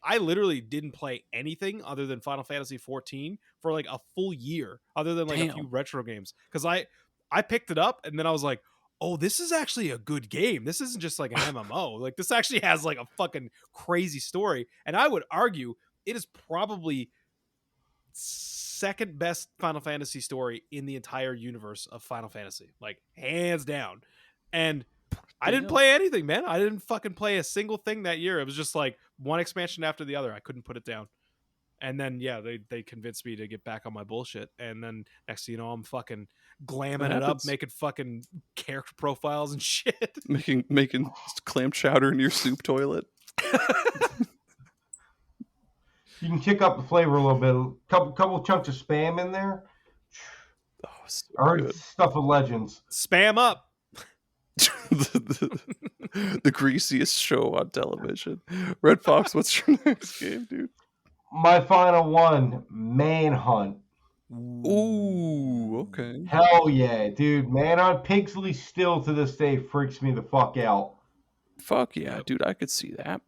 I literally didn't play anything other than Final Fantasy 14 for like a full year, other than like a few Damn. retro games. Because I picked it up and then I was like, oh, this is actually a good game. This isn't just like an MMO. Like this actually has like a fucking crazy story. And I would argue it is probably second best Final Fantasy story in the entire universe of Final Fantasy, like hands down. And I didn't play anything, man. I didn't fucking play a single thing that year. It was just like one expansion after the other. I couldn't put it down. And then yeah, they convinced me to get back on my bullshit. And then next thing you know, I'm fucking glamming it up, happens. making fucking character profiles and shit. Making clam chowder in your soup toilet. You can kick up the flavor a little bit. Couple chunks of spam in there. Oh, so Or good. stuff of legends. Spam up. the greasiest show on television. RedFox, what's your next game, dude? My final one, Manhunt. Ooh, okay. Hell yeah, dude. Manhunt Pigsley still to this day freaks me the fuck out. Fuck yeah, dude, I could see that.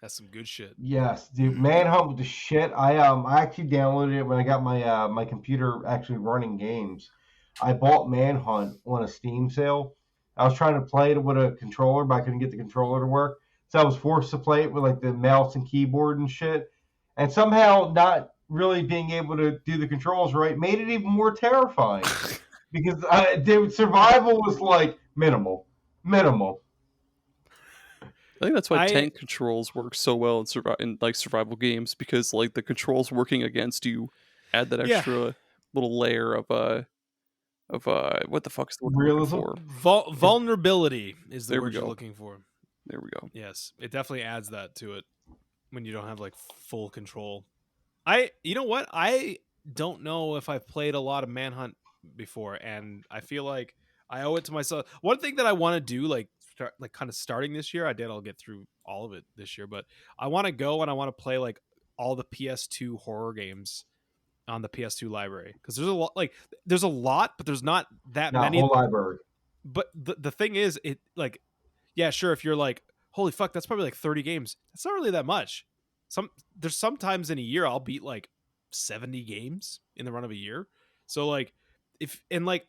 That's some good shit. Yes, dude. Manhunt with the shit. I actually downloaded it when I got my my computer actually running games. I bought Manhunt on a Steam sale. I was trying to play it with a controller, but I couldn't get the controller to work. So I was forced to play it with like the mouse and keyboard and shit. And somehow not really being able to do the controls right made it even more terrifying. Because the survival was like minimal. I think that's why tank controls work so well in like survival games, because like the controls working against you add that extra little layer of what the fuck's the word I'm looking Realism? for? Vulnerability is the There we word you're go. looking for. There we go. Yes, it definitely adds that to it when you don't have like full control. You know what? I don't know if I've played a lot of Manhunt before, and I feel like I owe it to myself. One thing that I want to do, like kind of starting this year, I'll get through all of it this year, but I want to go and I want to play like all the PS2 horror games on the PS2 library, because there's a lot, but there's not that many. Whole library. But the thing is, it like, yeah, sure, if you're like, holy fuck, that's probably like 30 games. That's not really that much. There's sometimes in a year I'll beat like 70 games in the run of a year. So like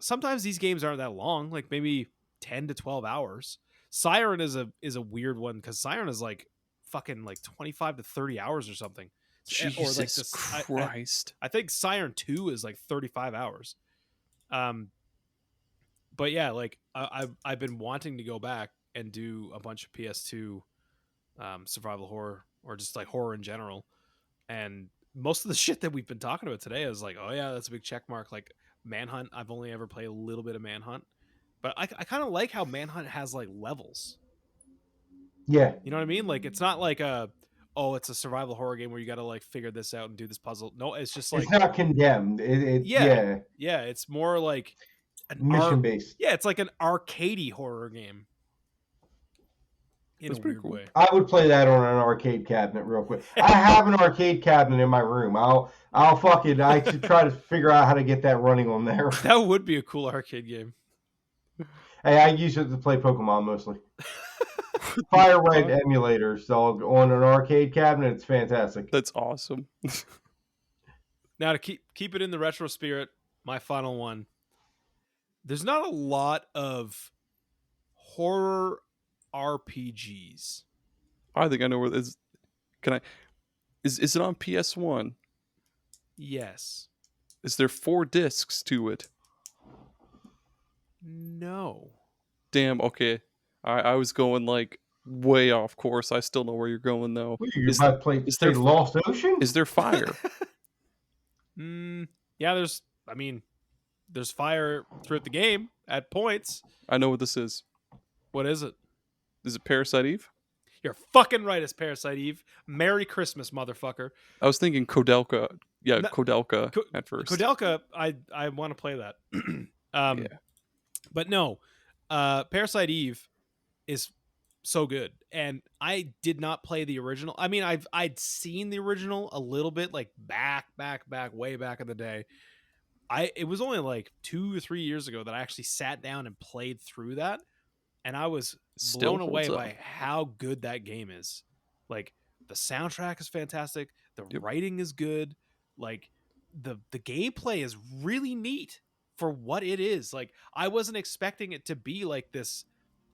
sometimes these games aren't that long, like maybe 10 to 12 hours. Siren is a weird one, because Siren is like fucking like 25 to 30 hours or something. Jesus Christ. I think Siren 2 is like 35 hours. But yeah, like I've been wanting to go back and do a bunch of PS2 survival horror, or just like horror in general. And most of the shit that we've been talking about today is like, oh yeah, that's a big check mark. Like Manhunt, I've only ever played a little bit of Manhunt, but I kind of like how Manhunt has like levels. Yeah. You know what I mean? Like it's not like it's a survival horror game where you got to like figure this out and do this puzzle. No, it's just like, it's not Condemned. Yeah, it's more like mission based. Yeah, it's like an arcadey horror game. in That's a pretty weird cool. way. I would play that on an arcade cabinet real quick. I have an arcade cabinet in my room. I'll fucking I should try to figure out how to get that running on there. That would be a cool arcade game. Hey, I use it to play Pokemon mostly. Fire Red emulator, so on an arcade cabinet, it's fantastic. That's awesome. Now to keep it in the retro spirit, my final one. There's not a lot of horror RPGs. I think I know where this. Can I? Is it on PS1? Yes. Is there 4 discs to it? No. Damn. Okay. I was going like way off course. I still know where you're going though. What are you about to play? is there Lost Ocean? Is there fire? Yeah, there's fire throughout the game at points. I know what this is. What is it? Is it Parasite Eve? You're fucking right, it's Parasite Eve. Merry Christmas, motherfucker. I was thinking Kodelka. Yeah, No, Kodelka at first. Kodelka, I want to play that. Yeah. But no, Parasite Eve is so good, and I did not play the original. I mean, I'd seen the original a little bit, like back, way back in the day. It was only like 2 or 3 years ago that I actually sat down and played through that, and I was Still blown away holds by up. how good that game is. Like the soundtrack is fantastic, the Yep. writing is good, like the gameplay is really neat for what it is. Like I wasn't expecting it to be like this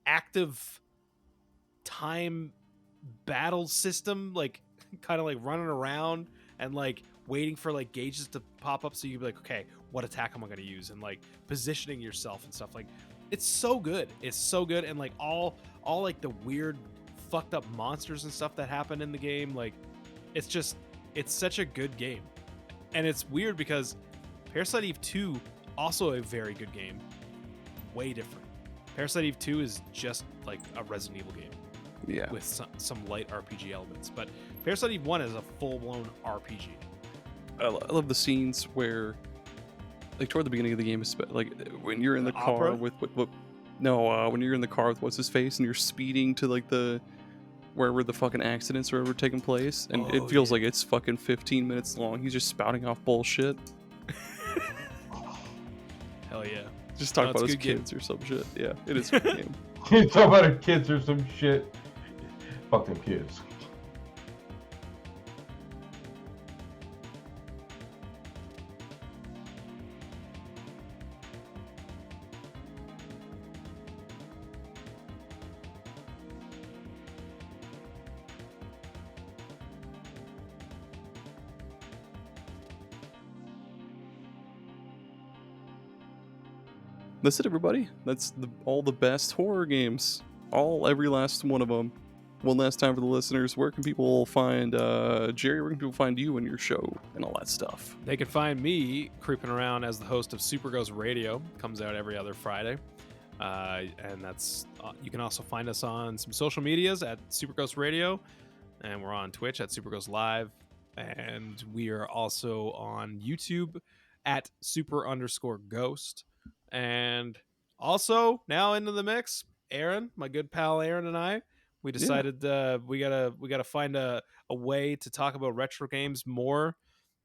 active time battle system, like kind of like running around and like waiting for like gauges to pop up so you can be like, okay, what attack am I going to use, and like positioning yourself and stuff. Like it's so good, and like all like the weird fucked up monsters and stuff that happen in the game, like it's such a good game. And it's weird because Parasite Eve 2, also a very good game, way different. Parasite Eve 2 is just like a Resident Evil game Yeah. with some light RPG elements, but Parasite Eve 1 is a full-blown RPG. I love the scenes where, like toward the beginning of the game, like when you're in the car opera? with when you're in the car with what's his face and you're speeding to like the wherever the fucking accidents are ever taking place, and it feels like it's fucking 15 minutes long. He's just spouting off bullshit. Hell yeah. Just talk No, it's about a his good game. kids or some shit. Yeah, it is a good game. You talk about the kids or some shit. Fuck them kids. That's it, everybody. That's all the best horror games. Every last one of them. One last time for the listeners, where can people find Gerry? Where can people find you and your show and all that stuff? They can find me creeping around as the host of Super Ghost Radio. Comes out every other Friday. And that's you can also find us on some social medias at Super Ghost Radio, and we're on Twitch at Super Ghost Live, and we are also on YouTube at Super_Ghost. And also now into the mix, Aaron, my good pal Aaron, and I, we decided we gotta find a way to talk about retro games more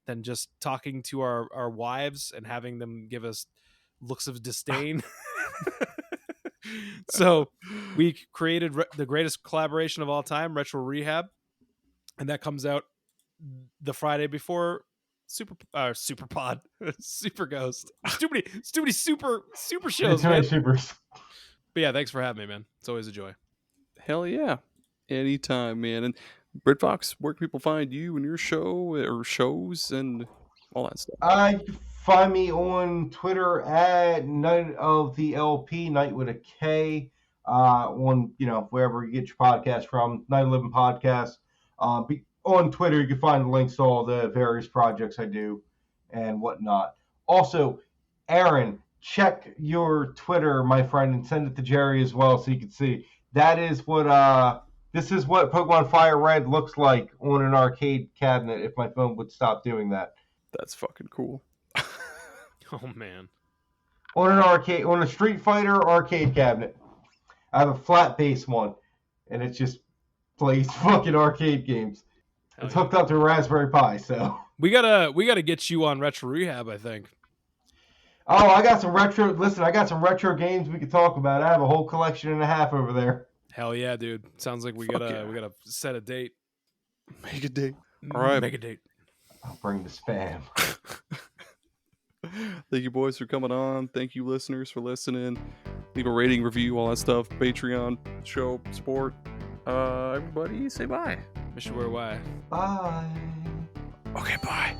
than just talking to our wives and having them give us looks of disdain. So we created the greatest collaboration of all time, Retro Rehab, and that comes out the Friday before SuperPod Super Ghost. Too many super shows, Too many man. supers. But yeah, thanks for having me, man. It's always a joy. Hell yeah. Anytime, man. And RedFox, where can people find you and your show or shows and all that stuff? You can find me on Twitter at Night of the LP, Night with a K. On wherever you get your podcast from, Night of Living Podcast. On Twitter, you can find links to all the various projects I do and whatnot. Also, Aaron, check your Twitter, my friend, and send it to Gerry as well so you can see. That is what this is what Pokemon Fire Red looks like on an arcade cabinet if my phone would stop doing that. That's fucking cool. Oh man. On a Street Fighter arcade cabinet. I have a flat base one. and it just plays fucking arcade games. Hell It's yeah. hooked up to a Raspberry Pi, so. We gotta get you on Retro Rehab, I think. Oh, I got some retro. Listen, I got some retro games we could talk about. I have a whole collection and a half over there. Hell yeah, dude. Sounds like we Fuck gotta yeah. we gotta set a date. Make a date. All right. Make a date. I'll bring the spam. Thank you, boys, for coming on. Thank you, listeners, for listening. Leave a rating, review, all that stuff. Patreon, show, support. Everybody, say bye. Mr. Where Why? Bye. Okay, bye.